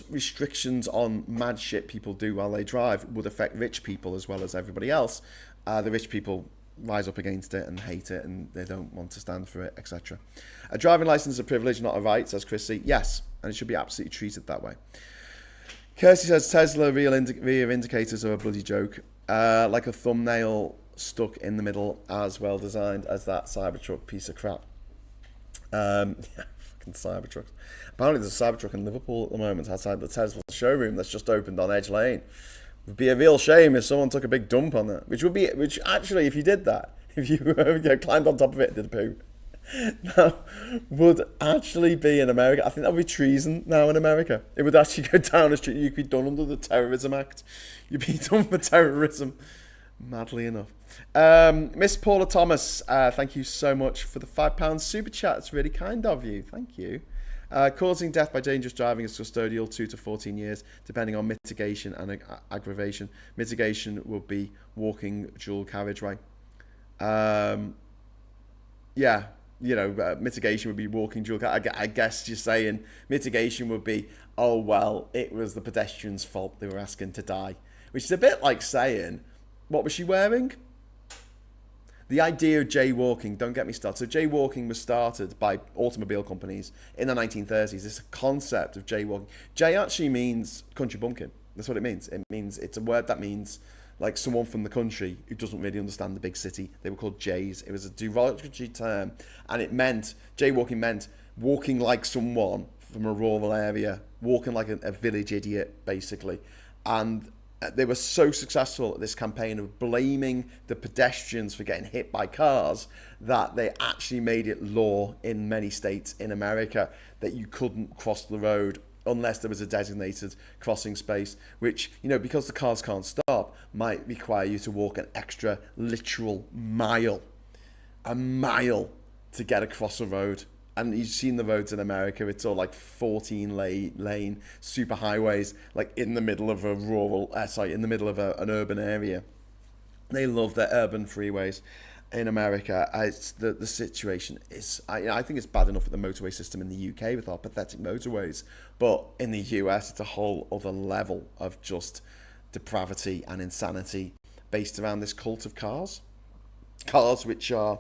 restrictions on mad shit people do while they drive would affect rich people as well as everybody else, the rich people rise up against it and hate it, and they don't want to stand for it, etc. A driving license is a privilege, not a right, says Chrissy. Yes, and it should be absolutely treated that way. Kirsty says Tesla rear indicators are a bloody joke. Like a thumbnail stuck in the middle, as well designed as that Cybertruck piece of crap. Yeah, fucking Cybertrucks. Apparently there's a Cybertruck in Liverpool at the moment outside the Tesla showroom that's just opened on Edge Lane. It would be a real shame if someone took a big dump on it. Which actually, if you did that, if you climbed on top of it and did a poo, that would actually be in America. I think that would be treason now in America. It would actually go down the street. You could be done under the Terrorism Act. You'd be done for terrorism. Madly enough. Miss Paula Thomas, thank you so much for the £5 super chat. It's really kind of you. Thank you. Causing death by dangerous driving is custodial, 2 to 14 years, depending on mitigation and aggravation. Mitigation would be walking dual carriageway. Yeah, mitigation would be walking dual carriageway. I guess you're saying mitigation would be, oh, well, it was the pedestrian's fault they were asking to die. Which is a bit like saying, what was she wearing? The idea of jaywalking, don't get me started. So jaywalking was started by automobile companies in the 1930s. This concept of jaywalking. Jay actually means country bumpkin. That's what it means. It's a word that means like someone from the country who doesn't really understand the big city. They were called jays. It was a derogatory term, and jaywalking meant walking like someone from a rural area, walking like a village idiot, basically. And they were so successful at this campaign of blaming the pedestrians for getting hit by cars that they actually made it law in many states in America that you couldn't cross the road unless there was a designated crossing space, which, because the cars can't stop, might require you to walk an extra literal mile to get across a road. And you've seen the roads in America, it's all like 14 lane super highways, like in the middle of an urban area. They love their urban freeways in America. The situation is, I think it's bad enough with the motorway system in the UK with our pathetic motorways, but in the US it's a whole other level of just depravity and insanity based around this cult of cars which are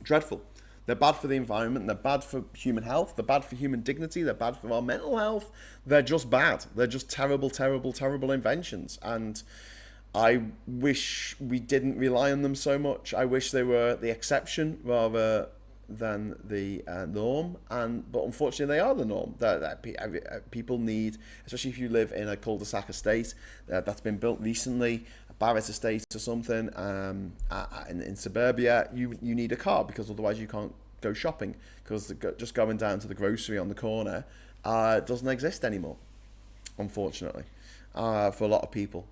dreadful. They're bad for the environment, they're bad for human health, they're bad for human dignity, they're bad for our mental health. They're just bad. They're just terrible, terrible, terrible inventions. And I wish we didn't rely on them so much. I wish they were the exception rather than the norm. But unfortunately, they are the norm. People need, especially if you live in a cul-de-sac estate that's been built recently, Barrett Estate or something, in suburbia, you need a car because otherwise you can't go shopping, because just going down to the grocery on the corner doesn't exist anymore, unfortunately, for a lot of people.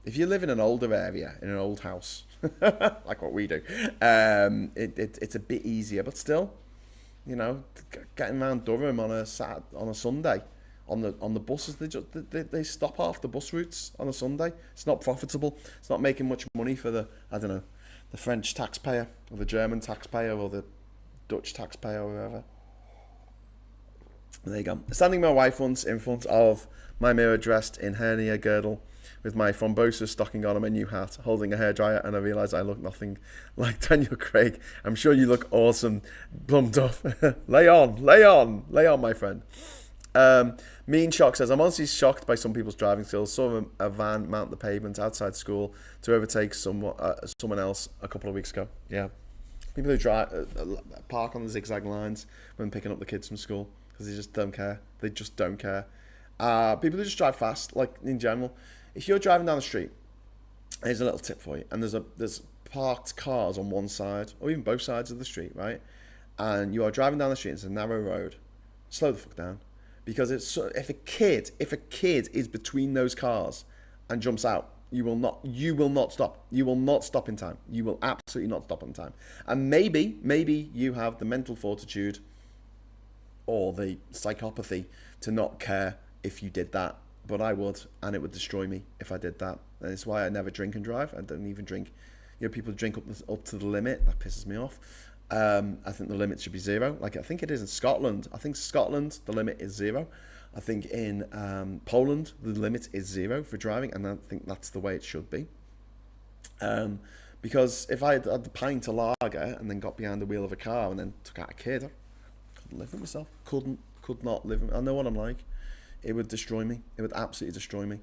If you live in an older area, in an old house, like what we do, it's a bit easier, but still, getting around Durham on a Sunday, on the buses, they stop half the bus routes on a Sunday. It's not profitable. It's not making much money for the French taxpayer or the German taxpayer or the Dutch taxpayer or whatever. There you go. Standing my wife once in front of my mirror, dressed in hernia girdle, with my thrombosis stocking on and my new hat, holding a hairdryer, and I realised I look nothing like Daniel Craig. I'm sure you look awesome, plumped up. Lay on, my friend. Mean Shock says, I'm honestly shocked by some people's driving skills. Saw a van mount the pavement outside school to overtake someone else a couple of weeks ago. Yeah. People who park on the zigzag lines when picking up the kids from school because they just don't care. People who just drive fast, like in general. If you're driving down the street, here's a little tip for you. And there's parked cars on one side or even both sides of the street, right? And you are driving down the street. It's a narrow road. Slow the fuck down. Because if a kid is between those cars and jumps out, you will not stop. You will not stop in time. You will absolutely not stop in time. And maybe you have the mental fortitude or the psychopathy to not care if you did that. But I would, and it would destroy me if I did that. And it's why I never drink and drive. I don't even drink. People drink up to the limit. That pisses me off. I think the limit should be 0. Like I think it is in Scotland. I think Scotland, the limit is 0. I think in Poland, the limit is 0 for driving, and I think that's the way it should be. Because if I had the pint of lager and then got behind the wheel of a car and then took out a kid, I couldn't live with myself. Could not live with me. I know what I'm like. It would destroy me. It would absolutely destroy me.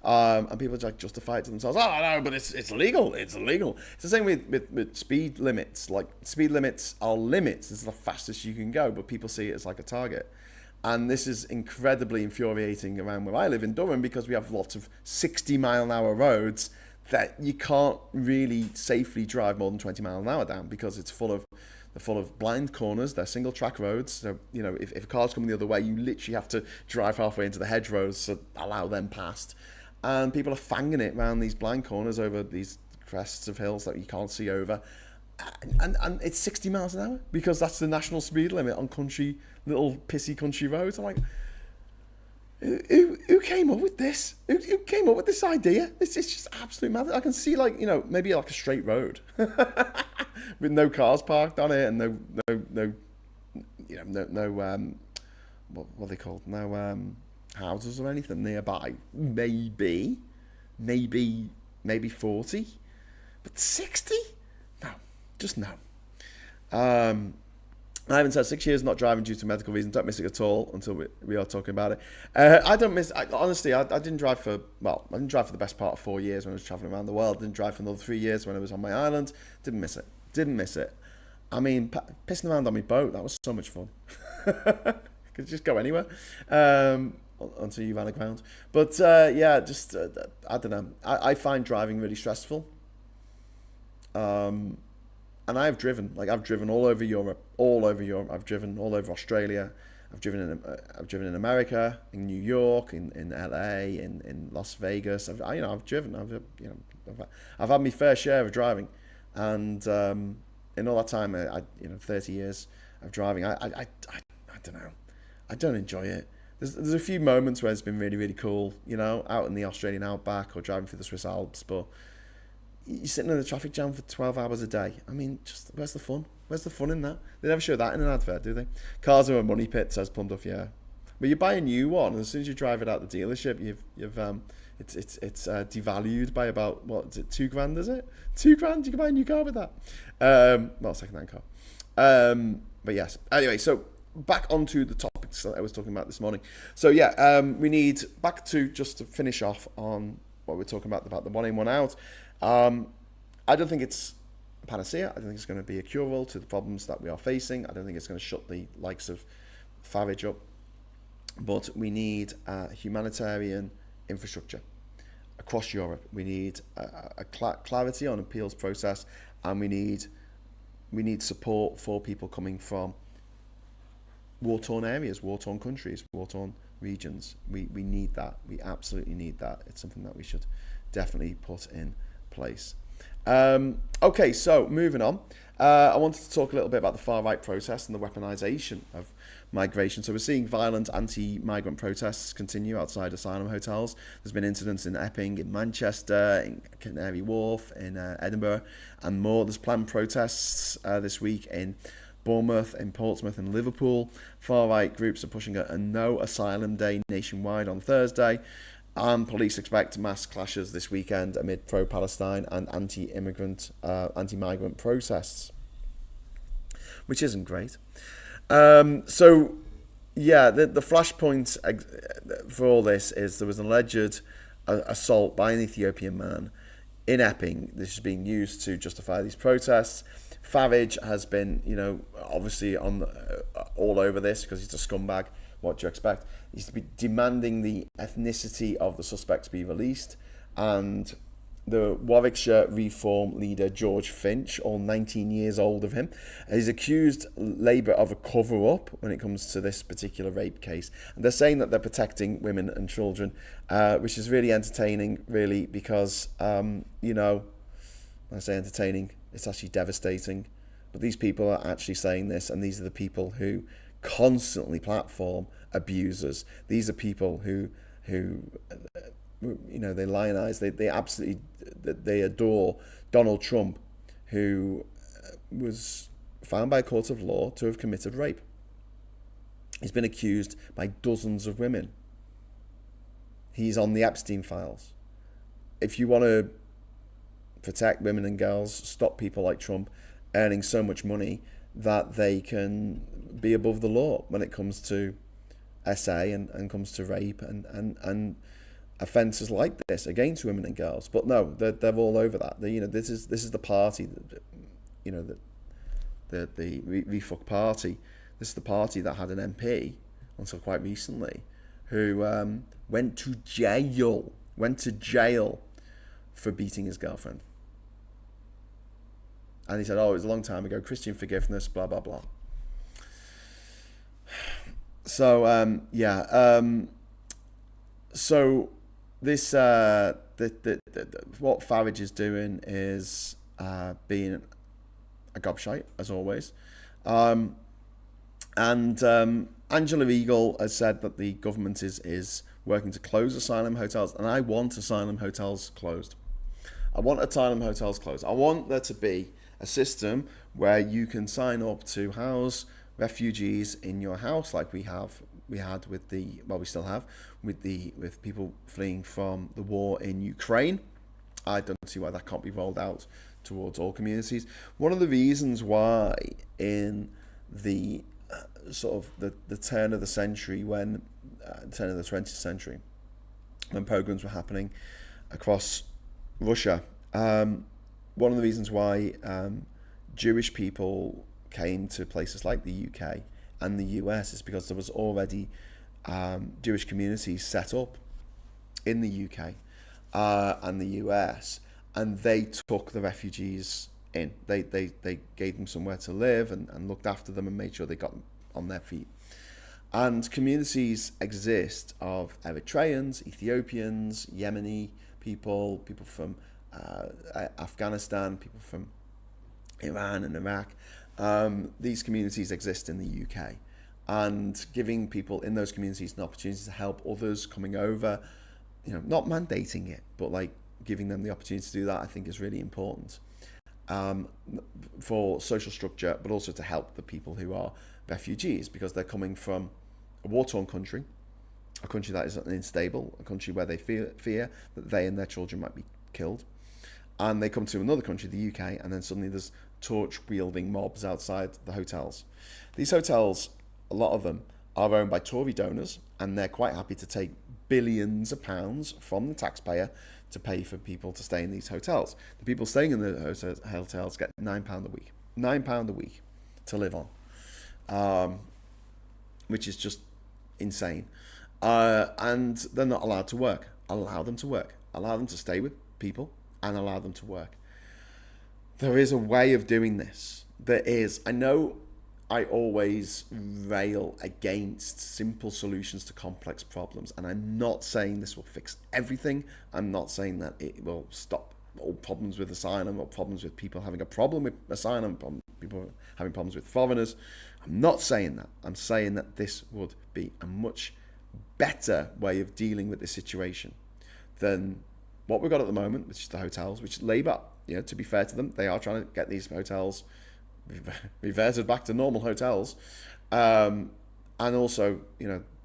And people like justify it to themselves. Oh no, but it's illegal. It's illegal. It's the same with speed limits. Like speed limits are limits. This is the fastest you can go, but people see it as like a target. And this is incredibly infuriating around where I live in Durham, because we have lots of 60-mile-an-hour roads that you can't really safely drive more than 20 miles an hour down, because it's full of blind corners. They're single track roads. So, if a car's coming the other way, you literally have to drive halfway into the hedgerows to allow them past. And people are fanging it around these blind corners over these crests of hills that you can't see over. And it's 60 miles an hour, because that's the national speed limit on little pissy country roads. I'm like, who came up with this? Who came up with this idea? It's just absolute mad. I can see maybe like a straight road with no cars parked on it and no what are they called? No houses or anything nearby. Maybe 40, but 60? No, just no. I haven't said 6 years not driving due to medical reasons. Don't miss it at all until we are talking about it. I don't miss. Honestly, I didn't drive for the best part of 4 years when I was traveling around the world. Didn't drive for another 3 years when I was on my island. Didn't miss it. I mean, pissing around on my boat, that was so much fun. Could just go anywhere until you ran aground. But I don't know. I find driving really stressful. And I've driven all over Europe. I've driven all over Australia. I've driven in America, in New York, in LA, in Las Vegas. I've driven. I've had my fair share of driving, and in all that time, 30 years of driving, I don't know. I don't enjoy it. There's a few moments where it's been really, really cool, out in the Australian outback or driving through the Swiss Alps, but you're sitting in the traffic jam for 12 hours a day. I mean, just where's the fun? Where's the fun in that? They never show that in an advert, do they? Cars are a money pit, says Plunduff. Yeah, but you buy a new one, and as soon as you drive it out the dealership, it's devalued by about, what is it, $2,000? Is it $2,000? You can buy a new car with that. Second-hand car. But yes. Anyway, so back onto the topics that I was talking about this morning. So yeah, we need back to just to finish off on what we're talking about the one in, one out. I don't think it's a panacea. I don't think it's going to be a cure-all to the problems that we are facing. I don't think it's going to shut the likes of Farage up. But we need humanitarian infrastructure across Europe. We need a clarity on appeals process, and we need support for people coming from war-torn areas, war-torn countries, war-torn regions. We need that. We absolutely need that. It's something that we should definitely put in place. Okay, so moving on. I wanted to talk a little bit about the far-right protests and the weaponisation of migration. So we're seeing violent anti-migrant protests continue outside asylum hotels. There's been incidents in Epping, in Manchester, in Canary Wharf, in Edinburgh, and more. There's planned protests this week in Bournemouth, in Portsmouth, and Liverpool. Far-right groups are pushing a no asylum day nationwide on Thursday. And police expect mass clashes this weekend amid pro-Palestine and anti-migrant protests, which isn't great. So, yeah, the flashpoint for all this is there was an alleged assault by an Ethiopian man in Epping. This is being used to justify these protests. Farage has been, obviously on all over this because he's a scumbag. What do you expect? He's to be demanding the ethnicity of the suspects be released, and the Warwickshire Reform leader George Finch, all 19 years old of him, is accused Labour of a cover-up when it comes to this particular rape case. And they're saying that they're protecting women and children, which is really entertaining, really, because, when I say entertaining, it's actually devastating. But these people are actually saying this, and these are the people who constantly platform abusers. These are people who they lionize, they absolutely, they adore Donald Trump, who was found by a court of law to have committed rape. He's been accused by dozens of women. He's on the Epstein files. If you want to protect women and girls, stop people like Trump earning so much money that they can be above the law when it comes to SA and comes to rape and offences like this against women and girls. But no, they're all over that. This is the party that, the refuck party. This is the party that had an MP until quite recently who went to jail for beating his girlfriend. And he said, oh, it was a long time ago, Christian forgiveness, blah, blah, blah. So, so this, what Farage is doing is being a gobshite, as always. And Angela Eagle has said that the government is working to close asylum hotels, and I want asylum hotels closed. I want asylum hotels closed. I want there to be a system where you can sign up to house refugees in your house, like we had with we still have with people fleeing from the war in Ukraine. I don't see why that can't be rolled out towards all communities. One of the reasons why in the sort of the turn of the century, when turn of the 20th century, when pogroms were happening across Russia, one of the reasons why Jewish people came to places like the UK and the US is because there was already Jewish communities set up in the UK and the US, and they took the refugees in. They gave them somewhere to live and looked after them and made sure they got on their feet. And communities exist of Eritreans, Ethiopians, Yemeni people from Afghanistan, people from Iran and Iraq. These communities exist in the UK, and giving people in those communities an opportunity to help others coming over, not mandating it, but like giving them the opportunity to do that, I think is really important for social structure, but also to help the people who are refugees, because they're coming from a war-torn country, a country that is unstable, a country where they fear that they and their children might be killed. And they come to another country, the UK, and then suddenly there's torch-wielding mobs outside the hotels. These hotels, a lot of them, are owned by Tory donors, and they're quite happy to take billions of pounds from the taxpayer to pay for people to stay in these hotels. The people staying in the hotels get £9 a week. £9 a week to live on, which is just insane. And they're not allowed to work. Allow them to work. Allow them to stay with people and allow them to work. There is a way of doing this. There is. I know I always rail against simple solutions to complex problems, and I'm not saying this will fix everything. I'm not saying that it will stop all problems with asylum or problems with people having a problem with asylum, people having problems with foreigners. I'm not saying that. I'm saying that this would be a much better way of dealing with this situation than what we've got at the moment, which is the hotels, which Labour, to be fair to them, they are trying to get these hotels reverted back to normal hotels, and also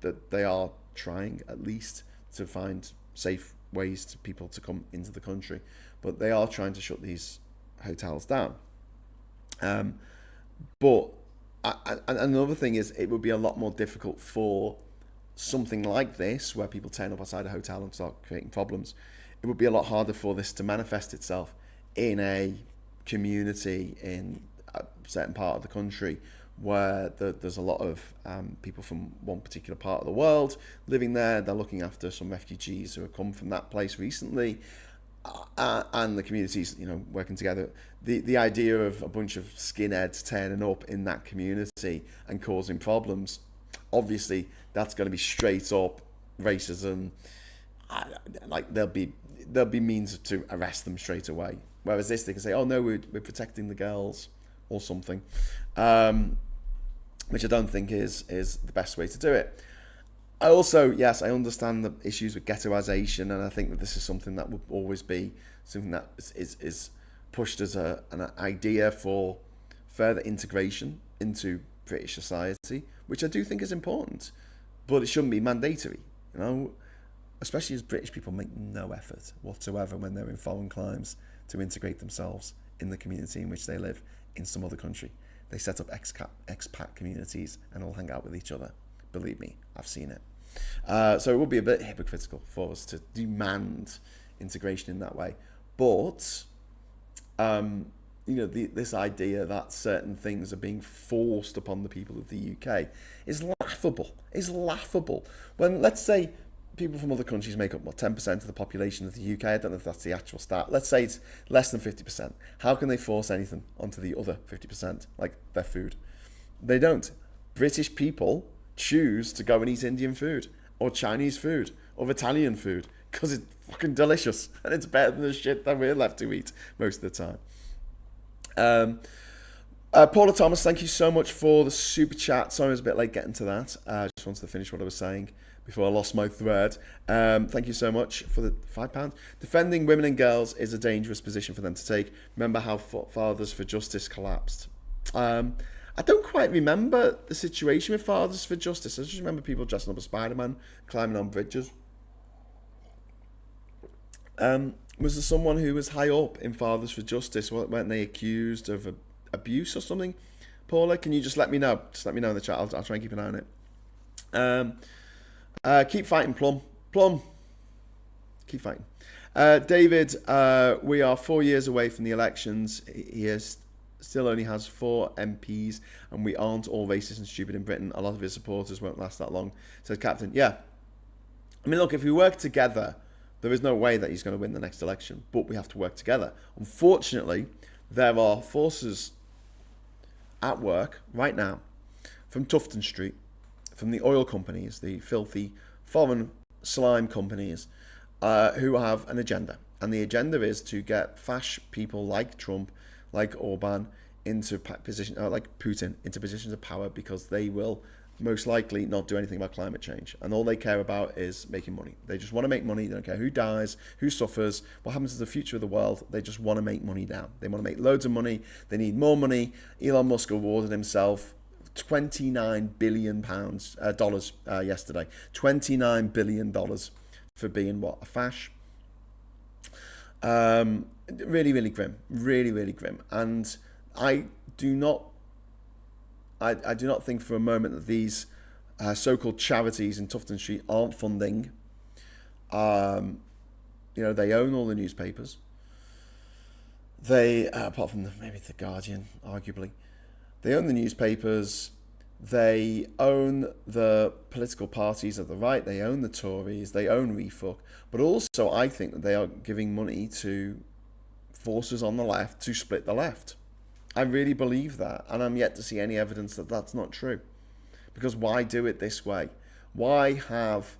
that they are trying at least to find safe ways to people to come into the country, but they are trying to shut these hotels down. But another thing is, it would be a lot more difficult for something like this, where people turn up outside a hotel and start creating problems. It would be a lot harder for this to manifest itself in a community in a certain part of the country where there's a lot of people from one particular part of the world living there. They're looking after some refugees who have come from that place recently, and the communities, working together. The idea of a bunch of skinheads turning up in that community and causing problems, obviously that's going to be straight up racism. Like there'll be means to arrest them straight away. Whereas this, they can say, "Oh no, we're protecting the girls," or something, which I don't think is the best way to do it. I also, yes, I understand the issues with ghettoization, and I think that this is something that will always be something that is pushed as an idea for further integration into British society, which I do think is important, but it shouldn't be mandatory, you know, especially as British people make no effort whatsoever when they're in foreign climes to integrate themselves in the community in which they live in some other country. They set up expat communities and all hang out with each other. Believe me, I've seen it. So it would be a bit hypocritical for us to demand integration in that way. But, this idea that certain things are being forced upon the people of the UK is laughable. Is laughable. When, let's say, people from other countries make up, 10% of the population of the UK? I don't know if that's the actual stat. Let's say it's less than 50%. How can they force anything onto the other 50%, like their food? They don't. British people choose to go and eat Indian food or Chinese food or Italian food because it's fucking delicious and it's better than the shit that we're left to eat most of the time. Paula Thomas, thank you so much for the super chat. Sorry I was a bit late getting to that. I just wanted to finish what I was saying before I lost my thread. Thank you so much for the £5. Defending women and girls is a dangerous position for them to take. Remember how Fathers for Justice collapsed. I don't quite remember the situation with Fathers for Justice. I just remember people dressing up as Spider-Man, climbing on bridges. Was there someone who was high up in Fathers for Justice? Weren't they accused of abuse or something? Paula, can you just let me know? Just let me know in the chat. I'll try and keep an eye on it. Keep fighting, Plum. Plum. Keep fighting. David, we are 4 years away from the elections. He still only has 4 MPs, and we aren't all racist and stupid in Britain. A lot of his supporters won't last that long, says Captain. Yeah. I mean, look, if we work together, there is no way that he's going to win the next election, but we have to work together. Unfortunately, there are forces at work right now from Tufton Street, from the oil companies, the filthy foreign slime companies, who have an agenda. And the agenda is to get fash people like Trump, like Orban, into position, like Putin, into positions of power, because they will most likely not do anything about climate change. And all they care about is making money. They just want to make money. They don't care who dies, who suffers, what happens to the future of the world. They just want to make money now. They want to make loads of money. They need more money. Elon Musk awarded himself $29 billion yesterday. $29 billion for being what? A fash. Really, really grim. Really, really grim. And I do not think for a moment that these so-called charities in Tufton Street aren't funding. They own all the newspapers. They, apart from maybe the Guardian, arguably, they own the newspapers. They own the political parties of the right. They own the Tories. They own Refuck. But also, I think that they are giving money to forces on the left to split the left. I really believe that, and I'm yet to see any evidence that that's not true. Because why do it this way? Why have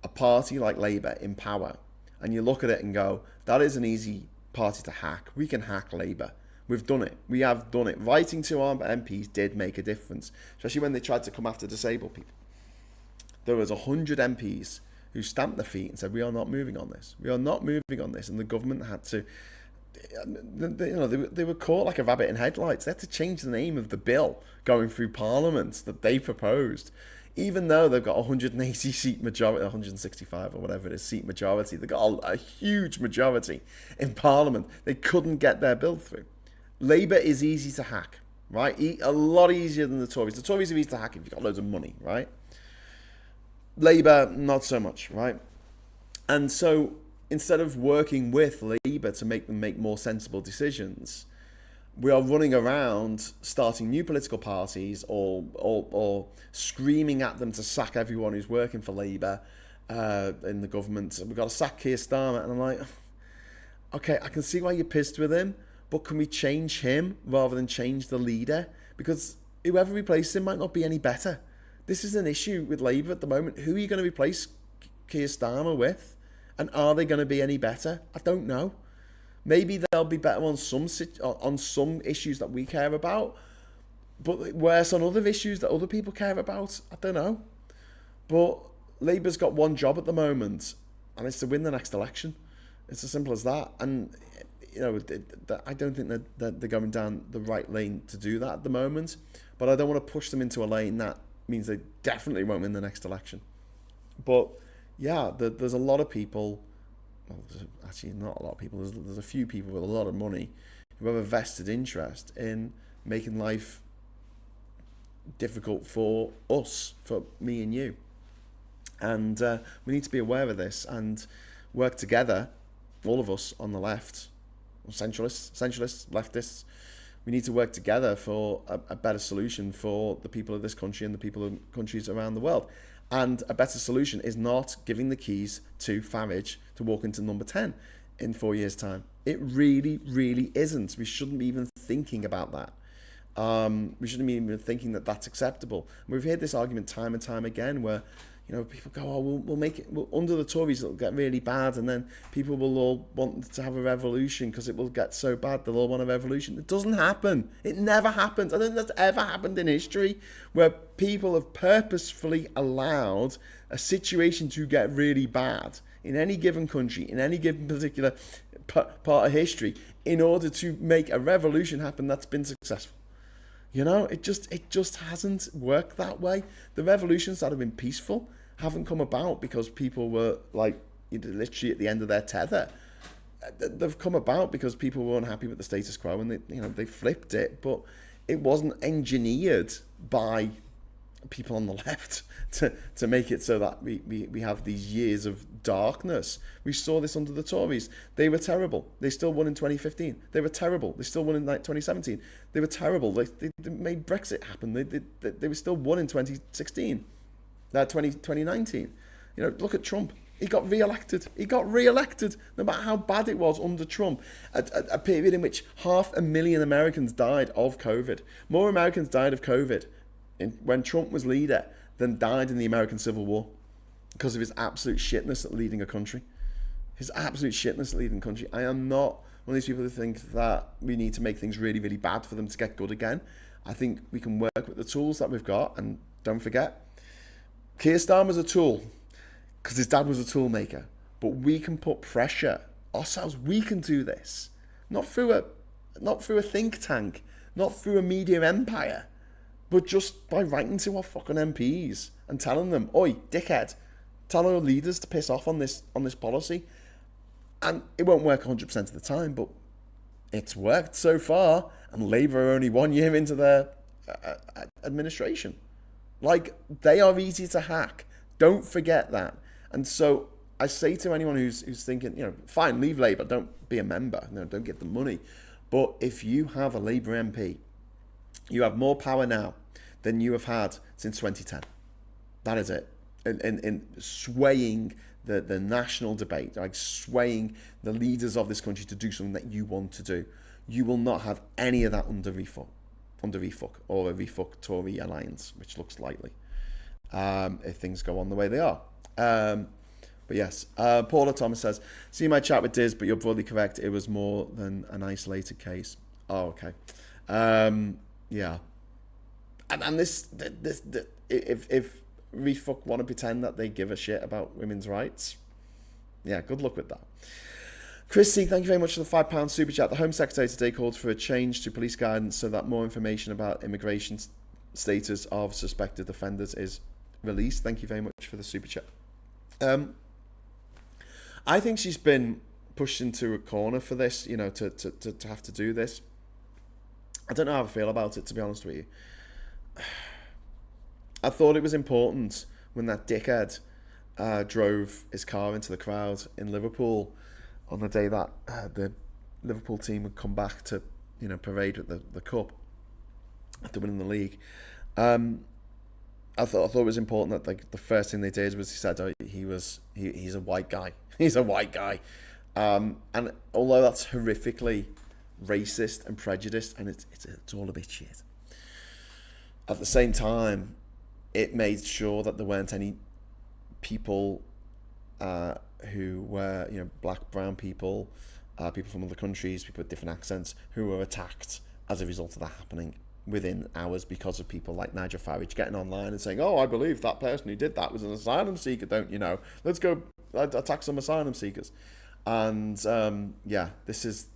a party like Labour in power, and you look at it and go, that is an easy party to hack. We can hack Labour. We've done it. We have done it. Writing to our MPs did make a difference, especially when they tried to come after disabled people. There was 100 MPs who stamped their feet and said, we are not moving on this. We are not moving on this. And the government had to... They were caught like a rabbit in headlights. They had to change the name of the bill going through Parliament that they proposed, even though they've got 180 seat majority, 165 or whatever it is seat majority. They got a huge majority in Parliament. They couldn't get their bill through. Labour is easy to hack, right? A lot easier than the Tories. The Tories are easy to hack if you've got loads of money, right? Labour, not so much, right? And so, instead of working with Labour to make them make more sensible decisions, we are running around starting new political parties or screaming at them to sack everyone who's working for Labour in the government. We've got to sack Keir Starmer. And I'm like, okay, I can see why you're pissed with him, but can we change him rather than change the leader? Because whoever replaces him might not be any better. This is an issue with Labour at the moment. Who are you going to replace Keir Starmer with? And are they going to be any better? I don't know. Maybe they'll be better on some issues that we care about, but worse on other issues that other people care about. I don't know. But Labour's got one job at the moment, and it's to win the next election. It's as simple as that. And I don't think that they're going down the right lane to do that at the moment. But I don't want to push them into a lane that means they definitely won't win the next election. But yeah, there's a lot of people. Well, actually, not a lot of people. There's a few people with a lot of money who have a vested interest in making life difficult for us, for me and you. And we need to be aware of this and work together, all of us on the left, centralists, leftists. We need to work together for a better solution for the people of this country and the people of countries around the world. And a better solution is not giving the keys to Farage to walk into number 10 in 4 years' time. It really, really isn't. We shouldn't be even thinking about that. We shouldn't be even thinking that that's acceptable. And we've heard this argument time and time again where, people go, oh, we'll make it, under the Tories it'll get really bad, and then people will all want to have a revolution because it will get so bad they'll all want a revolution. It doesn't happen. It never happens. I don't think that's ever happened in history where people have purposefully allowed a situation to get really bad in any given country, in any given particular part of history, in order to make a revolution happen that's been successful. It just hasn't worked that way. The revolutions that have been peaceful haven't come about because people were literally at the end of their tether. They've come about because people were unhappy with the status quo and they flipped it, but it wasn't engineered by people on the left to make it so that we have these years of darkness. We saw this under the Tories. They were terrible. They still won in 2015. They were terrible. They still won in 2017. They were terrible. They made Brexit happen. They were still won in 2016. 2019. Look at Trump. He got re-elected. No matter how bad it was under Trump. A period in which 500,000 Americans died of COVID. More Americans died of COVID when Trump was leader than died in the American Civil War because of his absolute shitness at leading a country. I am not one of these people who think that we need to make things really, really bad for them to get good again. I think we can work with the tools that we've got, and don't forget, Keir Starmer's a tool because his dad was a tool maker, but we can put pressure ourselves. We can do this, not through a think tank, not through a media empire, but just by writing to our fucking MPs and telling them, oi, dickhead, tell our leaders to piss off on this policy. And it won't work 100% of the time, but it's worked so far. And Labour are only 1 year into their administration. They are easy to hack. Don't forget that. And so I say to anyone who's thinking, fine, leave Labour, don't be a member, don't give them money. But if you have a Labour MP, you have more power now than you have had since 2010. That is it. In swaying the national debate, swaying the leaders of this country to do something that you want to do. You will not have any of that under refuck or a refuck Tory alliance, which looks likely, if things go on the way they are. But yes, Paula Thomas says, see my chat with Diz, but you're broadly correct. It was more than an isolated case. Oh, okay. Yeah. And this if refuck want to pretend that they give a shit about women's rights, yeah, good luck with that. Chris C, thank you very much for the £5 super chat. The Home Secretary today called for a change to police guidance so that more information about immigration status of suspected offenders is released. Thank you very much for the super chat. I think she's been pushed into a corner for this, to have to do this. I don't know how I feel about it, to be honest with you. I thought it was important when that dickhead drove his car into the crowd in Liverpool on the day that the Liverpool team would come back to, parade with the cup after winning the league. I thought it was important that the first thing they did was he said, oh, he's a white guy. He's a white guy. And although that's horrifically racist and prejudiced, and it's all a bit shit, at the same time, it made sure that there weren't any people who were, black, brown people, people from other countries, people with different accents, who were attacked as a result of that happening. within hours because of people like Nigel Farage getting online and saying, "Oh, I believe that person who did that was an asylum seeker, don't you know? Let's go attack some asylum seekers." And this is,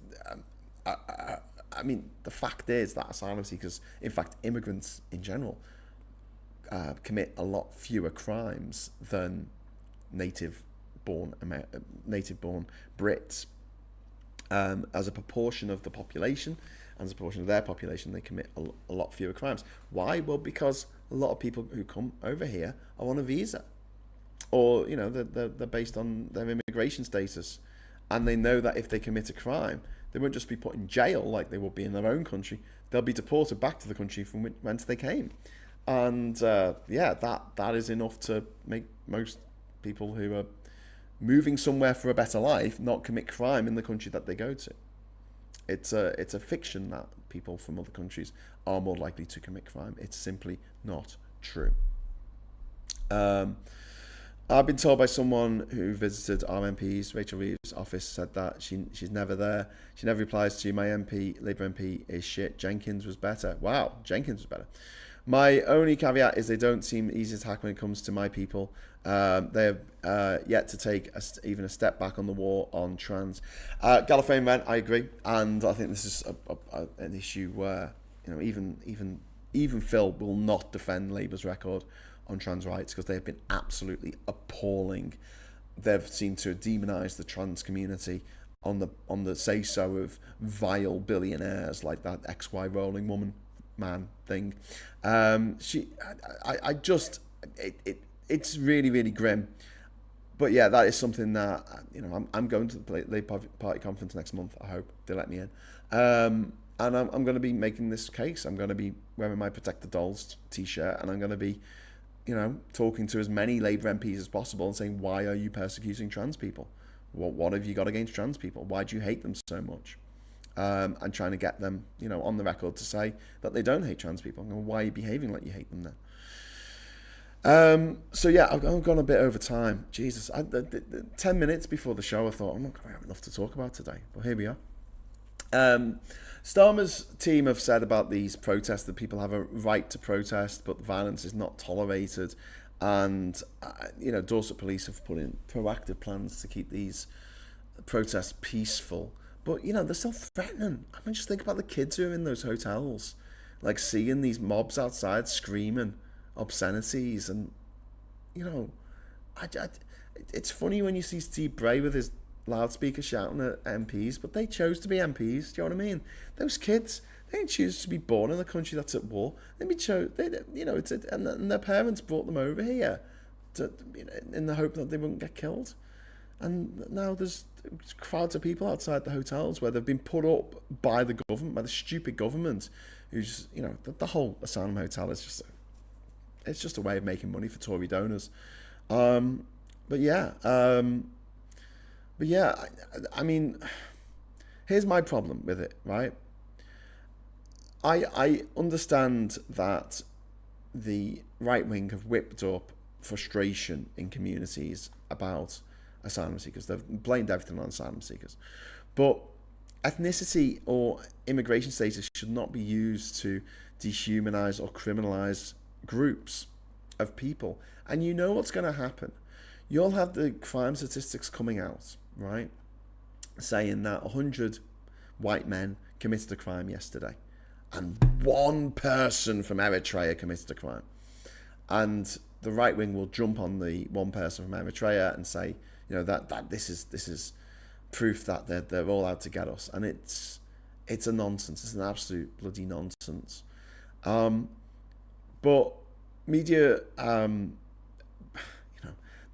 I mean, the fact is that asylum seekers, in fact, immigrants in general, commit a lot fewer crimes than native-born Brits. As a proportion of the population, as a proportion of their population, they commit a lot fewer crimes. Why? Well, because a lot of people who come over here are on a visa, or they're based on their immigration status, and they know that if they commit a crime, they won't just be put in jail like they would be in their own country. They'll be deported back to the country from whence they came, and that is enough to make most people who are moving somewhere for a better life not commit crime in the country that they go to. It's a fiction that people from other countries are more likely to commit crime. It's simply not true. I've been told by someone who visited our MP's, Rachel Reeves' office, said that she's never there. She never replies to my MP, Labour MP is shit. Jenkins was better. Wow, Jenkins was better. My only caveat is they don't seem easy to hack when it comes to my people. They have yet to take even a step back on the war on trans. Gallifreyan Rent, I agree, and I think this is an issue where even Phil will not defend Labour's record on trans rights because they have been absolutely appalling. They've seemed to demonise the trans community on the say so of vile billionaires like that XY rolling woman man thing. It's really, really grim. But yeah, that is something that I'm going to the Labour Party conference next month. I hope they let me in, and I'm going to be making this case. I'm going to be wearing my Protect the Dolls t-shirt, and I'm going to be talking to as many Labour MPs as possible and saying, why are you persecuting trans people? What have you got against trans people? Why do you hate them so much? And trying to get them, on the record to say that they don't hate trans people. Why are you behaving like you hate them then? So yeah, I've gone a bit over time. Jesus, 10 minutes before the show, I thought, I'm not going to have enough to talk about today. But here we are. Starmer's team have said about these protests that people have a right to protest, but violence is not tolerated. And, Dorset police have put in proactive plans to keep these protests peaceful. But, they're still threatening. I mean, just think about the kids who are in those hotels, like seeing these mobs outside screaming obscenities. And, it's funny when you see Steve Bray with his loudspeaker shouting at MPs, but they chose to be MPs. Do you know what I mean? Those kids, they didn't choose to be born in a country that's at war. And their parents brought them over here in the hope that they wouldn't get killed. And now there's crowds of people outside the hotels where they've been put up by the government, by the stupid government, who's, the whole Asylum hotel is just a way of making money for Tory donors. But yeah, I mean, here's my problem with it, right? I understand that the right wing have whipped up frustration in communities about asylum seekers. They've blamed everything on asylum seekers. But ethnicity or immigration status should not be used to dehumanize or criminalize groups of people. And you know what's going to happen. You'll have the crime statistics coming out, right, saying that 100 white men committed a crime yesterday and one person from Eritrea committed a crime. And the right wing will jump on the one person from Eritrea and say, that this is proof that they're all out to get us. And it's a nonsense. It's an absolute bloody nonsense. But media,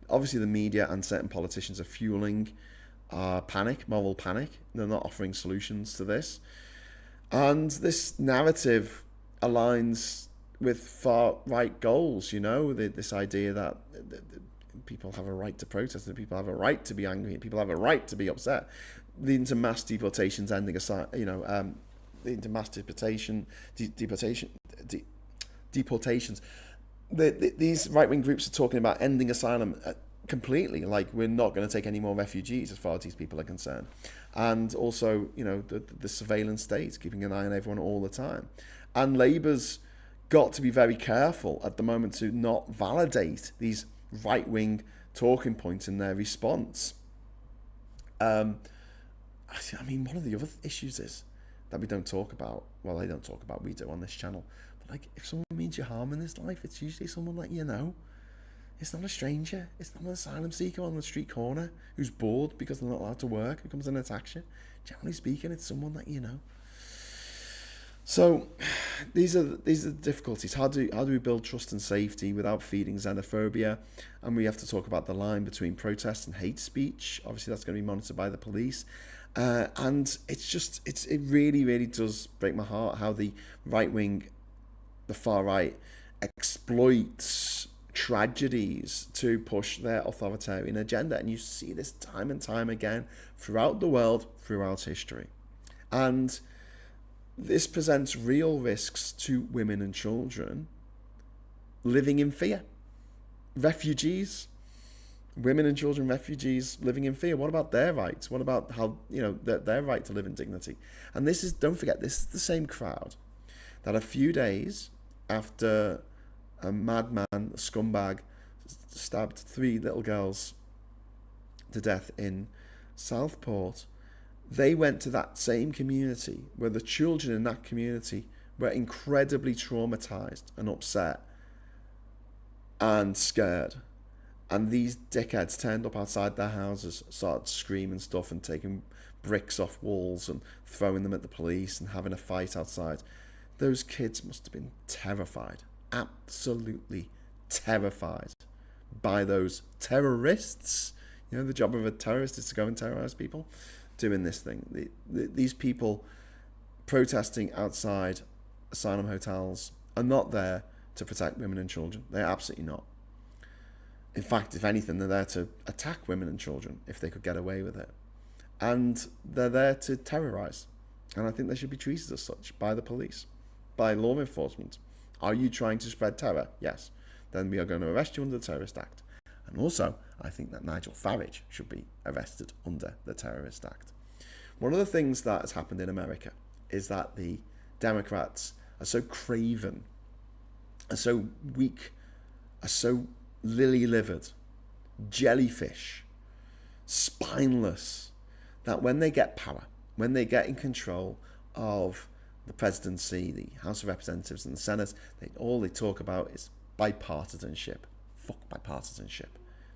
obviously the media and certain politicians are fueling panic, moral panic. They're not offering solutions to this. And this narrative aligns with far-right goals, this idea that people have a right to protest, that people have a right to be angry, people have a right to be upset, leading to mass deportations, leading to mass deportations. These right-wing groups are talking about ending asylum completely, like we're not going to take any more refugees as far as these people are concerned. And also, the surveillance state, keeping an eye on everyone all the time. And Labour's got to be very careful at the moment to not validate these right-wing talking points in their response. I mean, one of the other issues is that we don't talk about, well, they don't talk about, we do on this channel, but like, if someone means you harm in this life, it's usually someone that you know. It's not a stranger, it's not an asylum seeker on the street corner who's bored because they're not allowed to work, who comes and attacks you. Generally speaking, it's someone that you know. So these are the difficulties. How do we build trust and safety without feeding xenophobia? And we have to talk about the line between protest and hate speech. Obviously, that's going to be monitored by the police. And it really does break my heart how the right wing, the far right, exploits tragedies to push their authoritarian agenda. And you see this time and time again throughout the world, throughout history. And this presents real risks to women and children living in fear. Refugees, women and children, refugees living in fear. What about their rights? What about how, their right to live in dignity? And this is, don't forget, this is the same crowd that a few days after a madman, a scumbag, stabbed 3 little girls to death in Southport, they went to that same community where the children in that community were incredibly traumatized and upset and scared. And these dickheads turned up outside their houses, started screaming stuff and taking bricks off walls and throwing them at the police and having a fight outside. Those kids must have been terrified, absolutely terrified by those terrorists. The job of a terrorist is to go and terrorize people. Doing this thing. These people protesting outside asylum hotels are not there to protect women and children. They're absolutely not. In fact, if anything, they're there to attack women and children if they could get away with it. And they're there to terrorize. And I think they should be treated as such by the police, by law enforcement. Are you trying to spread terror? Yes. Then we are going to arrest you under the Terrorist Act. And also, I think that Nigel Farage should be arrested under the Terrorist Act. One of the things that has happened in America is that the Democrats are so craven, are so weak, are so lily-livered, jellyfish, spineless, that when they get power, when they get in control of the presidency, the House of Representatives and the Senate, all they talk about is bipartisanship. Fuck bipartisanship.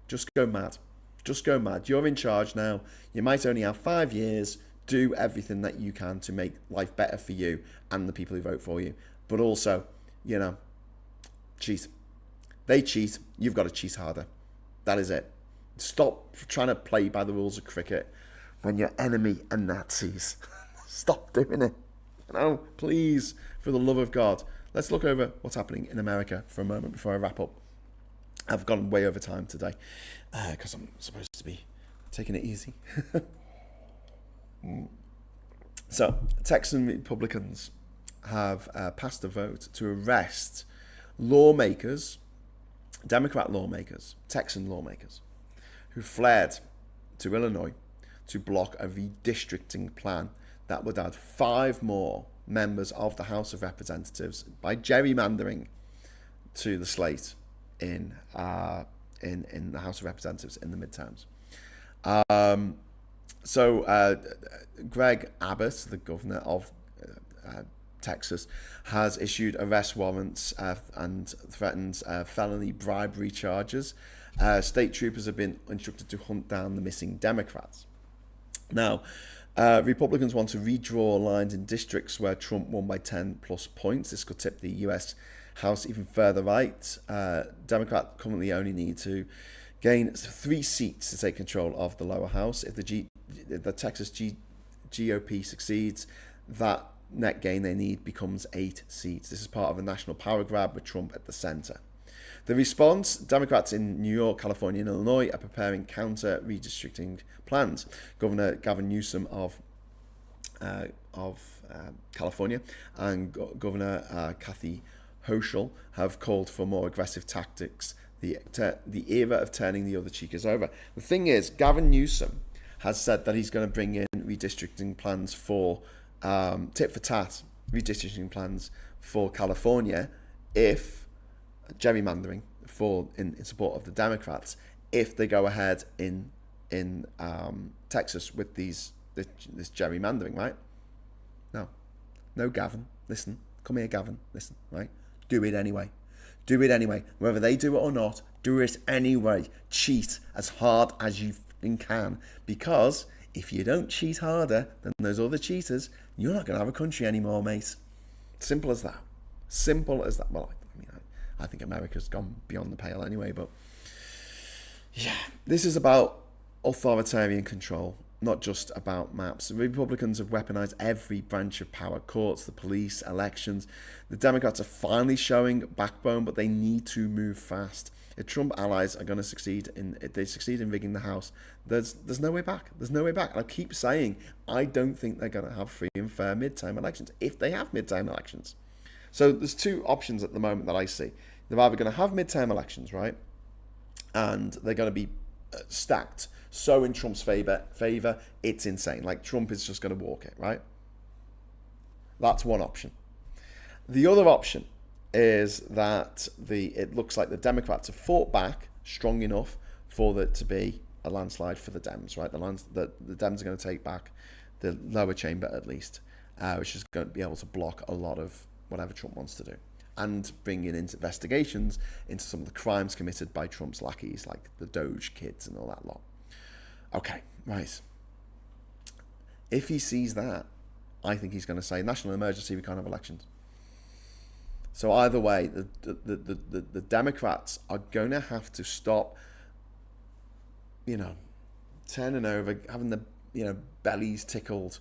Just go mad. Just go mad. You're in charge now. You might only have 5 years. Do everything that you can to make life better for you and the people who vote for you. But also, cheat. They cheat. You've got to cheat harder. That is it. Stop trying to play by the rules of cricket when your enemy are Nazis. Stop doing it. Please, for the love of God. Let's look over what's happening in America for a moment before I wrap up. I've gone way over time today because I'm supposed to be taking it easy. So, Texan Republicans have passed a vote to arrest lawmakers, Democrat lawmakers, Texan lawmakers, who fled to Illinois to block a redistricting plan that would add 5 more members of the House of Representatives by gerrymandering to the slate in the House of Representatives in the midterms. So Greg Abbott, the governor of Texas, has issued arrest warrants and threatens felony bribery charges. State troopers have been instructed to hunt down the missing Democrats. Now, Republicans want to redraw lines in districts where Trump won by 10 plus points. This could tip the US House even further right. Democrats currently only need to gain 3 seats to take control of the lower house. If the Texas GOP succeeds, that net gain they need becomes 8 seats. This is part of a national power grab with Trump at the center. The response: Democrats in New York, California, and Illinois are preparing counter redistricting plans. Governor Gavin Newsom of California and Governor Kathy Hochul have called for more aggressive tactics. The era of turning the other cheek is over. The thing is, Gavin Newsom has said that he's going to bring in redistricting plans for tit for tat redistricting plans for California if gerrymandering in support of the Democrats if they go ahead in Texas with this gerrymandering, right? No, Gavin, listen, come here, Gavin, listen, right? Do it anyway. Do it anyway. Whether they do it or not, do it anyway. Cheat as hard as you can, because if you don't cheat harder than those other cheaters, you're not going to have a country anymore, mate. Simple as that. Simple as that. Well, I mean, I think America's gone beyond the pale anyway, but yeah, this is about authoritarian control, not just about maps. The Republicans have weaponized every branch of power: courts, the police, elections. The Democrats are finally showing backbone, but they need to move fast. If Trump allies are going to succeed in rigging the House, there's no way back. There's no way back. I keep saying I don't think they're going to have free and fair midterm elections if they have midterm elections. So there's two options at the moment that I see. They're either going to have midterm elections, right, and they're going to be stacked so in Trump's favor, it's insane. Like, Trump is just going to walk it, right? That's one option. The other option is that it looks like the Democrats have fought back strong enough for there to be a landslide for the Dems, right? The Dems are going to take back the lower chamber at least, which is going to be able to block a lot of whatever Trump wants to do, and bring in investigations into some of the crimes committed by Trump's lackeys, like the Doge kids and all that lot. Okay, right. If he sees that, I think he's going to say, national emergency, we can't have elections. So either way, the Democrats are going to have to stop, turning over, having the, bellies tickled.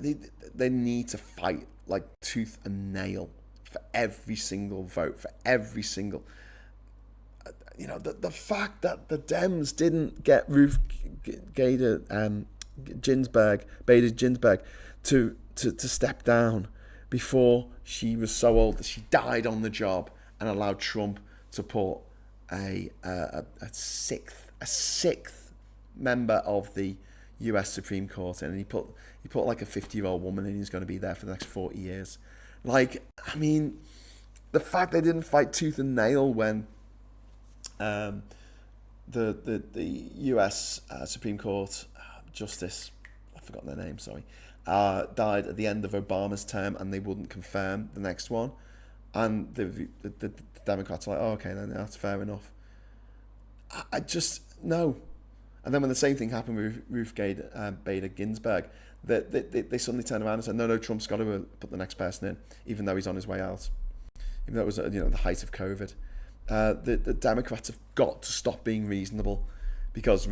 They need to fight like tooth and nail for every single vote, for every single... the fact that the Dems didn't get Ruth Bader Ginsburg to step down before she was so old that she died on the job, and allowed Trump to put a sixth member of the US Supreme Court in, and he put like a 50-year-old woman in who's going to be there for the next 40 years. Like, I mean, the fact they didn't fight tooth and nail when the US Supreme Court Justice, I've forgotten their name, sorry, died at the end of Obama's term, and they wouldn't confirm the next one, and the Democrats are like, oh, okay, then that's fair enough. I just, no. And then when the same thing happened with Ruth Bader Ginsburg, they suddenly turned around and said, no, Trump's got to put the next person in, even though he's on his way out, even though it was the height of COVID. The Democrats have got to stop being reasonable, because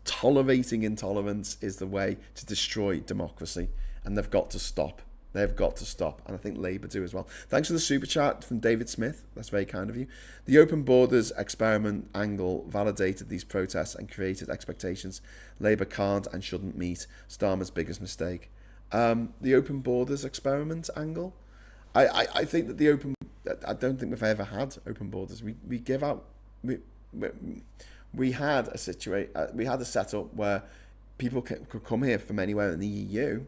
tolerating intolerance is the way to destroy democracy, and they've got to stop. They've got to stop, and I think Labour do as well. Thanks for the super chat from David Smith. That's very kind of you. The open borders experiment angle validated these protests and created expectations Labour can't and shouldn't meet. Starmer's biggest mistake. The open borders experiment angle. I think that I don't think we've ever had open borders. We give out. We had a setup where people could come here from anywhere in the EU,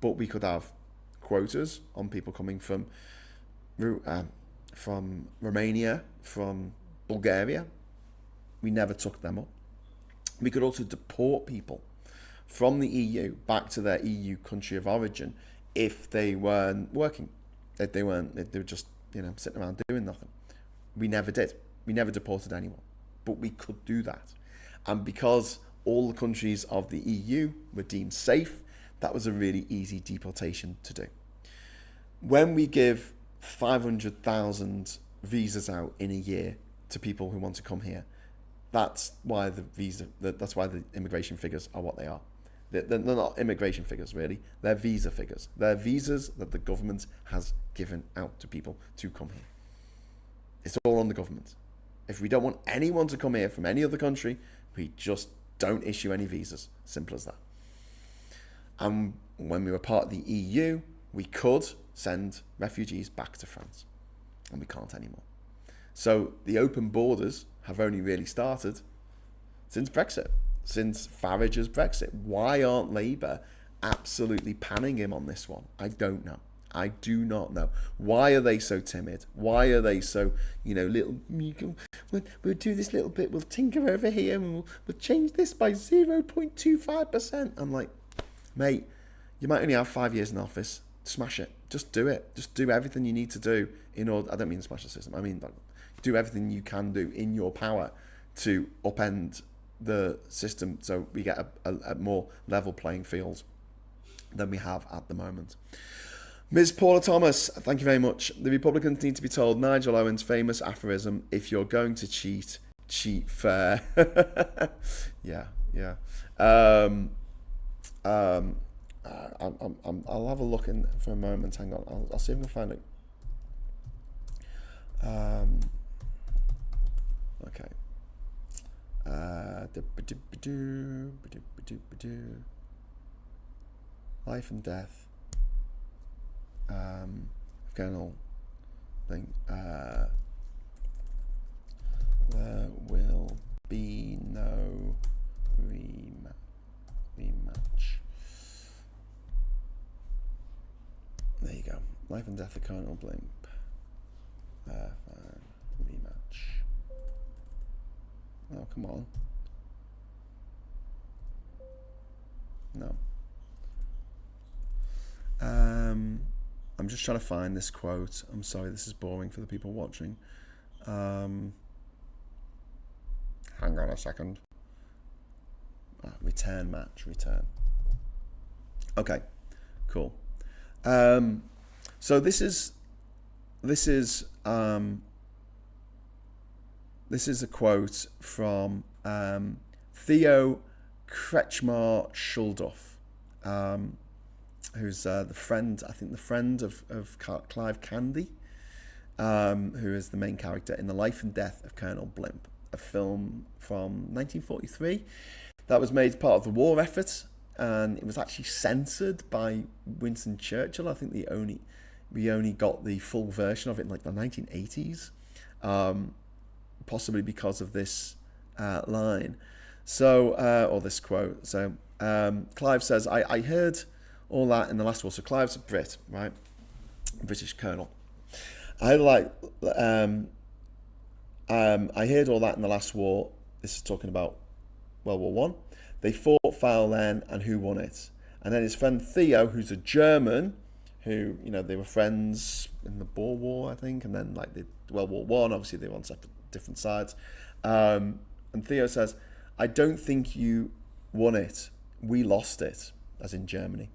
but we could have quotas on people coming from Romania, from Bulgaria. We never took them up. We could also deport people from the EU back to their EU country of origin if they weren't working. If they were just sitting around doing nothing. We never did. We never deported anyone, but we could do that. And because all the countries of the EU were deemed safe, that was a really easy deportation to do. When we give 500,000 visas out in a year to people who want to come here, that's why the immigration figures are what they are. They're not immigration figures, really. They're visa figures. They're visas that the government has given out to people to come here. It's all on the government. If we don't want anyone to come here from any other country, we just don't issue any visas. Simple as that. And when we were part of the EU, we could send refugees back to France, and we can't anymore. So the open borders have only really started since Brexit, since Farage's Brexit. Why aren't Labour absolutely panning him on this one. I don't know. I do not know. Why are they so timid? Why are they so, little, we'll do this little bit, we'll tinker over here, and we'll change this by 0.25%. I'm like, mate, you might only have 5 years in office. Smash it. Just do it. Just do everything you need to do in order. I don't mean smash the system. I mean, like, do everything you can do in your power to upend the system so we get a more level playing field than we have at the moment. Ms. Paula Thomas, thank you very much. The Republicans need to be told Nigel Owen's famous aphorism, if you're going to cheat, cheat fair. Yeah. I'll have a look in for a moment. Hang on. I'll see if I can find it. Okay. Life and death. Colonel thing. There will be no rematch. There you go. Life and death of Colonel Blimp. Rematch. Oh, come on. No. I'm just trying to find this quote. I'm sorry, this is boring for the people watching. Hang on a second. Return match. Return. Okay, cool. So this is a quote from Theo Kretschmar-Schuldorff, who's the friend of Clive Candy, who is the main character in The Life and Death of Colonel Blimp, a film from 1943 that was made part of the war effort, and it was actually censored by Winston Churchill. I think we only got the full version of it in like the 1980s, possibly because of this line. So, or this quote. So, Clive says, I heard all that in the last war. So Clive's a Brit, right? British colonel. I heard I heard all that in the last war. This is talking about World War One. They fought foul then, and who won it? And then his friend Theo, who's a German, who, they were friends in the Boer War, I think, and then like the World War One. Obviously, they were on different sides. And Theo says, "I don't think you won it. We lost it," as in Germany.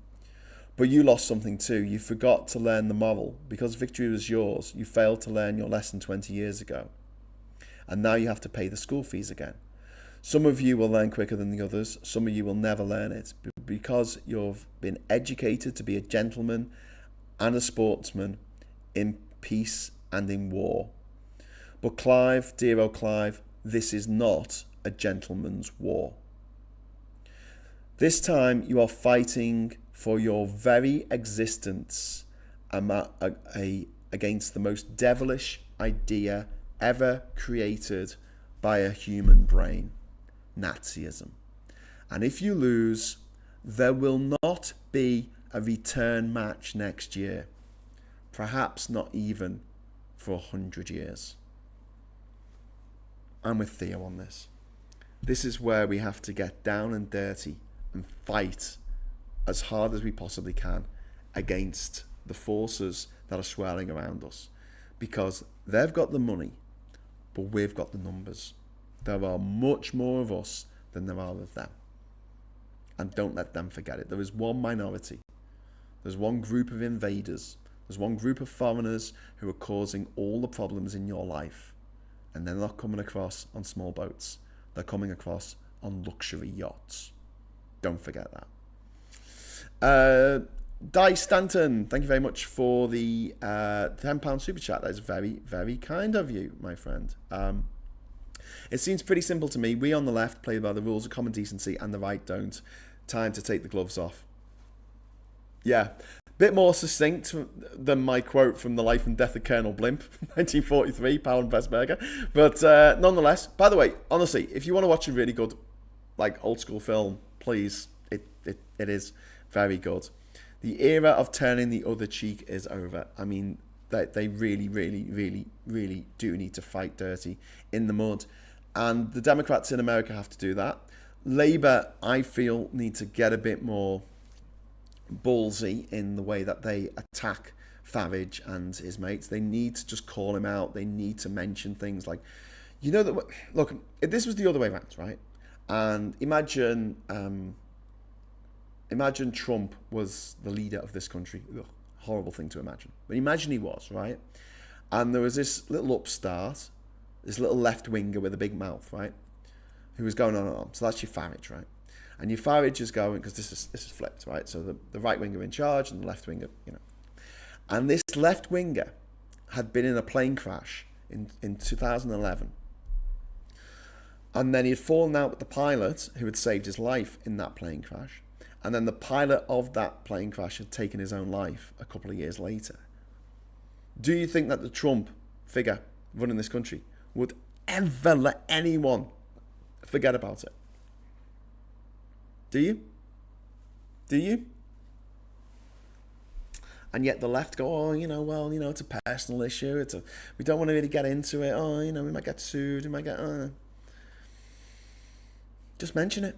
"But you lost something too. You forgot to learn the moral. Because victory was yours, you failed to learn your lesson 20 years ago. And now you have to pay the school fees again. Some of you will learn quicker than the others. Some of you will never learn it. Because you've been educated to be a gentleman and a sportsman in peace and in war. But Clive, dear old Clive, this is not a gentleman's war. This time you are fighting for your very existence against the most devilish idea ever created by a human brain, Nazism. And if you lose, there will not be a return match next year, perhaps not even for 100 years. I'm with Theo on this. This is where we have to get down and dirty and fight as hard as we possibly can against the forces that are swirling around us, because they've got the money, but we've got the numbers. There are much more of us than there are of them, and don't let them forget it. There is one minority, there's one group of invaders, there's one group of foreigners who are causing all the problems in your life, and they're not coming across on small boats, they're coming across on luxury yachts. Don't forget that. Di Stanton, thank you very much for the £10 super chat. That is very, very kind of you, my friend. It seems pretty simple to me. We on the left play by the rules of common decency, and the right don't. Time to take the gloves off. Yeah, bit more succinct than my quote from The Life and Death of Colonel Blimp, 1943, Powell and Pressburger. But nonetheless, by the way, honestly, if you want to watch a really good, like, old school film, please, it is. Very good. The era of turning the other cheek is over. I mean, they really, really, really, really do need to fight dirty in the mud. And the Democrats in America have to do that. Labour, I feel, need to get a bit more ballsy in the way that they attack Farage and his mates. They need to just call him out. They need to mention things like, you know, that look, if this was the other way around, right? And imagine Trump was the leader of this country. Ugh, horrible thing to imagine. But imagine he was, right? And there was this little upstart, this little left-winger with a big mouth, right? Who was going on and on. So that's your Farage, right? And your Farage is going, because this is flipped, right? So the right winger in charge and the left winger, you know. And this left winger had been in a plane crash in 2011. And then he had fallen out with the pilot who had saved his life in that plane crash. And then the pilot of that plane crash had taken his own life a couple of years later. Do you think that the Trump figure running this country would ever let anyone forget about it? Do you? Do you? And yet the left go, oh, you know, well, you know, it's a personal issue. We don't want to really get into it. Oh, you know, we might get sued. We might get... Just mention it.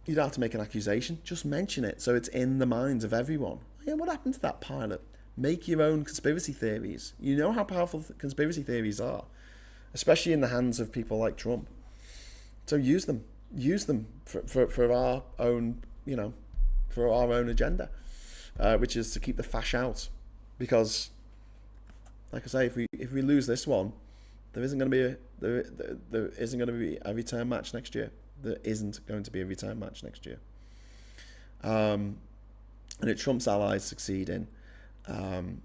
You don't have to make an accusation. Just mention it so it's in the minds of everyone. Yeah, what happened to that pilot? Make your own conspiracy theories. You know how powerful conspiracy theories are, especially in the hands of people like Trump. So use them. Use them for our own, you know, for our own agenda. Which is to keep the fash out, because, like I say, if we lose this one, there isn't going to be a return match next year. There isn't going to be a return match next year. And if Trump's allies succeed in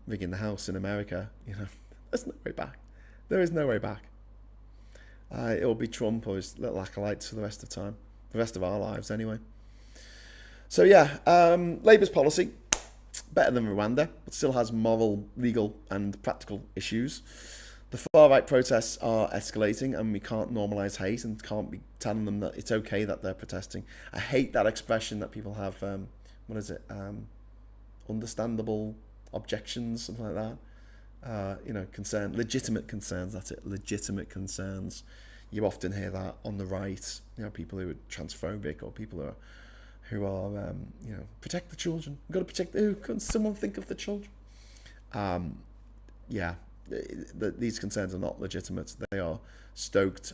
rigging the House in America, you know, there's no way back. There is no way back. It'll be Trump or his little acolytes for the rest of time, the rest of our lives anyway. So yeah, Labour's policy. Better than Rwanda, but still has moral, legal and practical issues. The far-right protests are escalating, and we can't normalise hate and can't be telling them that it's okay that they're protesting. I hate that expression that people have, understandable objections, something like that. Legitimate concerns, that's it, legitimate concerns. You often hear that on the right, you know, people who are transphobic or people who are protect the children. We've got to protect. Can someone think of the children? These concerns are not legitimate. They are stoked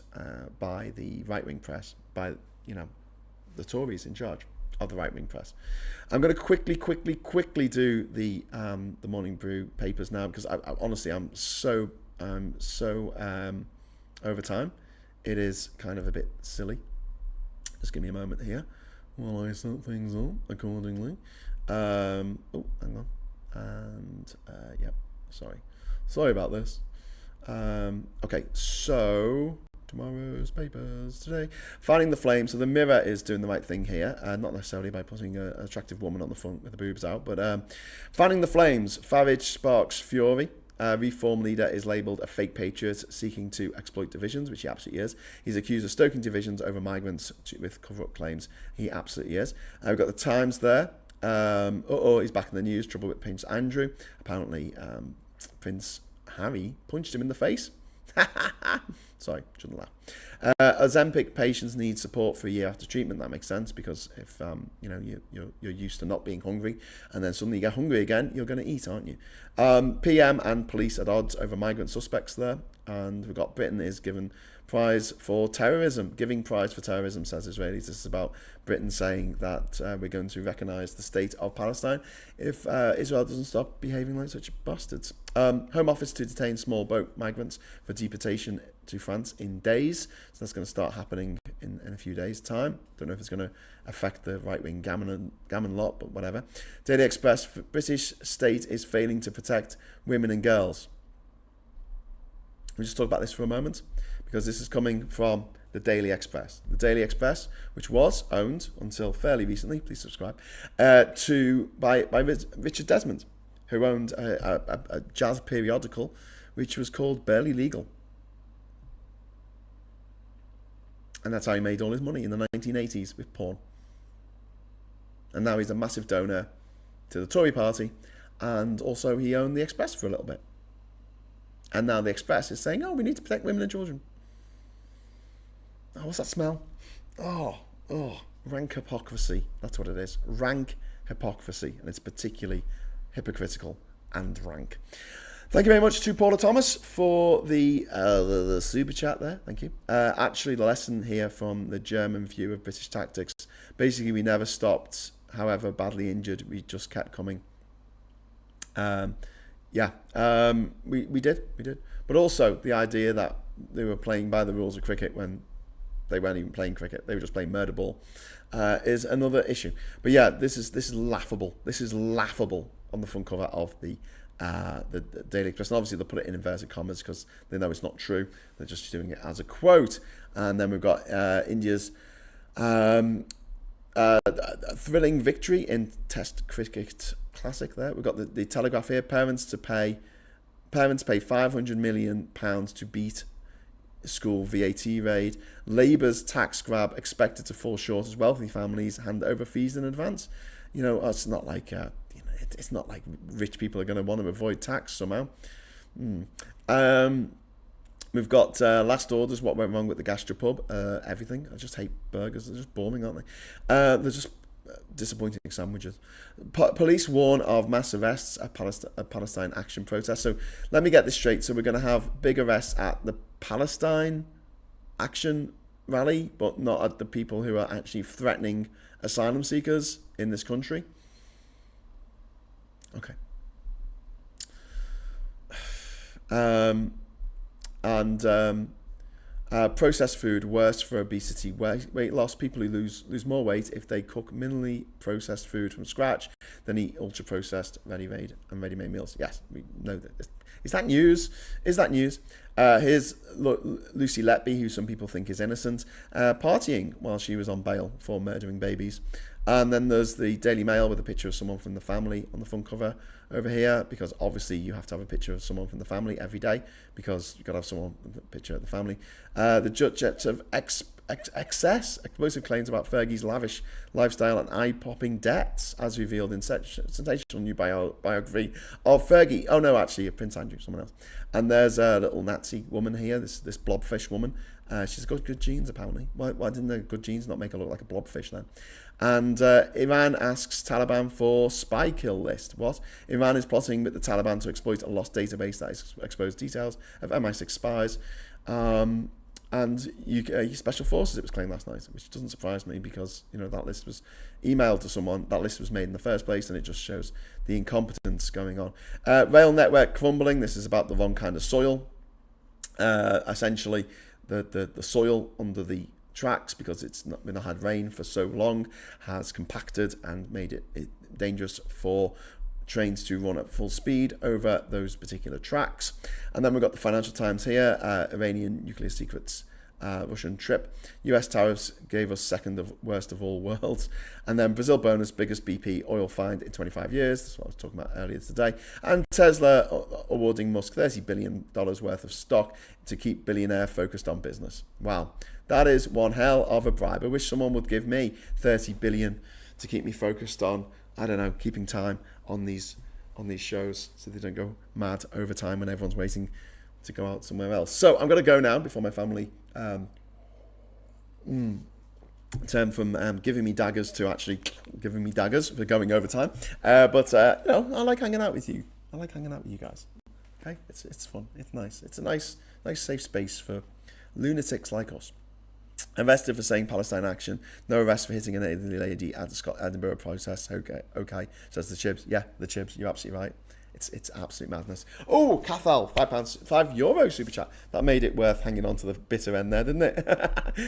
by the right-wing press, by the Tories in charge of the right-wing press. I'm going to quickly do the Morning Brew papers now, because I honestly I'm so over time. It is kind of a bit silly. Just give me a moment here while I set things up accordingly. Hang on. And sorry about this. Okay, so tomorrow's papers today. Finding the Flame. So the Mirror is doing the right thing here, not necessarily by putting an attractive woman on the front with the boobs out, but Finding the Flames. Farage sparks fury. Reform leader is labelled a fake patriot seeking to exploit divisions, which he absolutely is. He's accused of stoking divisions over migrants with cover-up claims. He absolutely is. We've got the Times there. He's back in the news. Trouble with Prince Andrew. Apparently, Prince Harry punched him in the face. Sorry, shouldn't laugh. Ozempic patients need support for a year after treatment. That makes sense, because if you're used to not being hungry, and then suddenly you get hungry again, you're going to eat, aren't you? PM and police at odds over migrant suspects there, and we've got Britain is given prize for terrorism. Giving prize for terrorism, says Israelis. This is about Britain saying that we're going to recognise the state of Palestine if Israel doesn't stop behaving like such bastards. Home Office to detain small boat migrants for deportation to France in days. So that's going to start happening in a few days' time. Don't know if it's going to affect the right-wing gammon lot, but whatever. Daily Express. British state is failing to protect women and girls. We'll just talk about this for a moment, because this is coming from the Daily Express. The Daily Express, which was owned until fairly recently, please subscribe, by Richard Desmond, who owned a jazz periodical which was called Barely Legal. And that's how he made all his money in the 1980s with porn. And now he's a massive donor to the Tory party, and also he owned the Express for a little bit. And now the Express is saying, oh, we need to protect women and children. Oh, what's that smell? Oh, rank hypocrisy. That's what it is. Rank hypocrisy. And it's particularly hypocritical and rank. Thank you very much to Paula Thomas for the super chat there. Thank you. Actually, the lesson here from the German view of British tactics. Basically, we never stopped, however badly injured. We just kept coming. We did. But also, the idea that they were playing by the rules of cricket when they weren't even playing cricket. They were just playing murder ball. Is another issue. But yeah, this is laughable. This is laughable on the front cover of the Daily Express. And obviously they'll put it in inverted commas because they know it's not true. They're just doing it as a quote. And then we've got India's thrilling victory in Test Cricket Classic there. We've got the Telegraph here. Parents pay £500 million to beat school VAT raid. Labour's tax grab expected to fall short as wealthy families hand over fees in advance. You know, it's not like it's not like rich people are going to want to avoid tax somehow. We've got last orders. What went wrong with the gastropub? Everything. I just hate burgers. They're just boring, aren't they? They're just disappointing sandwiches. Police warn of mass arrests at Palestine action protest. So let me get this straight. So we're going to have big arrests at the Palestine action rally, but not at the people who are actually threatening asylum seekers in this country. Okay. Processed food worse for obesity, weight loss. People who lose more weight if they cook minimally processed food from scratch than eat ultra processed ready-made meals. Yes, we know that. Is that news? Here's Lucy Letby, who some people think is innocent, partying while she was on bail for murdering babies. And then there's the Daily Mail with a picture of someone from the family on the front cover over here, because obviously you have to have a picture of someone from the family every day, because you've got to have someone with a picture of the family. The judge of excess, explosive claims about Fergie's lavish lifestyle and eye-popping debts, as revealed in sensational new biography of Fergie. Oh no, actually, Prince Andrew, someone else. And there's a little Nazi woman here, this blobfish woman. She's got good genes, apparently. Why didn't the good genes not make her look like a blobfish then? And Iran asks Taliban for spy kill list. What? Iran is plotting with the Taliban to exploit a lost database that has exposed details of MI6 spies. And UK Special Forces, it was claimed last night, which doesn't surprise me, because that list was emailed to someone. That list was made in the first place, and it just shows the incompetence going on. Rail network crumbling. This is about the wrong kind of soil. Essentially, the soil under the tracks, because it's not been had rain for so long, has compacted and made it dangerous for trains to run at full speed over those particular tracks. And then we've got the Financial Times here. Iranian nuclear secrets, Russian trip. US tariffs gave us second of worst of all worlds. And then Brazil bonus, biggest BP oil find in 25 years. That's what I was talking about earlier today. And Tesla awarding Musk $30 billion worth of stock to keep billionaire focused on business. Wow. That is one hell of a bribe. I wish someone would give me $30 billion to keep me focused on, I don't know, keeping time on these shows, so they don't go mad over time when everyone's waiting to go out somewhere else. So I'm going to go now before my family turn from giving me daggers to actually giving me daggers for going over time. But I like hanging out with you. I like hanging out with you guys. Okay, it's fun. It's nice. It's a nice safe space for lunatics like us. Arrested for saying Palestine action. No arrest for hitting an elderly lady at the Edinburgh protest. Okay. Says the Chibs. Yeah, the Chibs. You're absolutely right. It's absolute madness. Oh, Cathal, €5 super chat. That made it worth hanging on to the bitter end there, didn't it?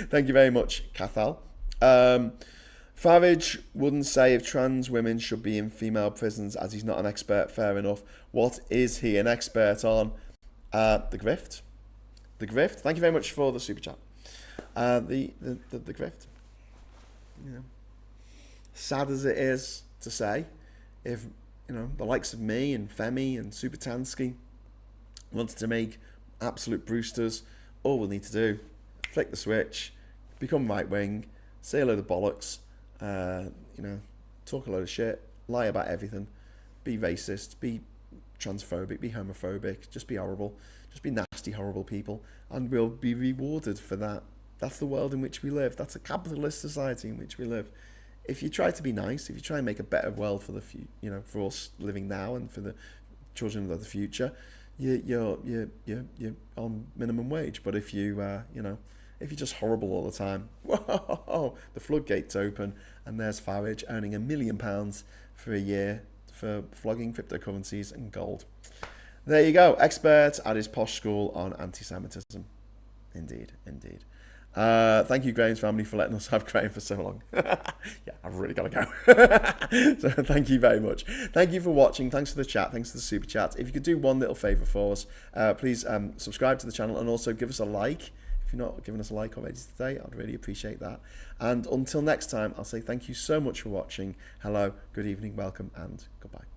Thank you very much, Cathal. Farage wouldn't say if trans women should be in female prisons, as he's not an expert. Fair enough. What is he an expert on? The grift. The grift. Thank you very much for the super chat. The grift. Sad as it is to say, if the likes of me and Femi and Supertansky wanted to make absolute Brewsters, all we'll need to do, flick the switch, become right wing, say a load of bollocks, talk a load of shit, lie about everything, be racist, be transphobic, be homophobic, just be horrible, just be nasty, horrible people, and we'll be rewarded for that. That's the world in which we live. That's a capitalist society in which we live. If you try to be nice, if you try and make a better world for for us living now and for the children of the future, you're on minimum wage. But if if you're just horrible all the time, whoa, the floodgates open, and there's Farage earning £1 million for a year for flogging cryptocurrencies and gold. There you go, expert at his posh school on anti-Semitism. Indeed. Thank you, Graham's family, for letting us have Graham for so long. Yeah, I've really got to go. So thank you very much. Thank you for watching. Thanks for the chat. Thanks for the super chat. If you could do one little favour for us, please subscribe to the channel and also give us a like. If you're not giving us a like already today, I'd really appreciate that. And until next time, I'll say thank you so much for watching. Hello, good evening, welcome, and goodbye.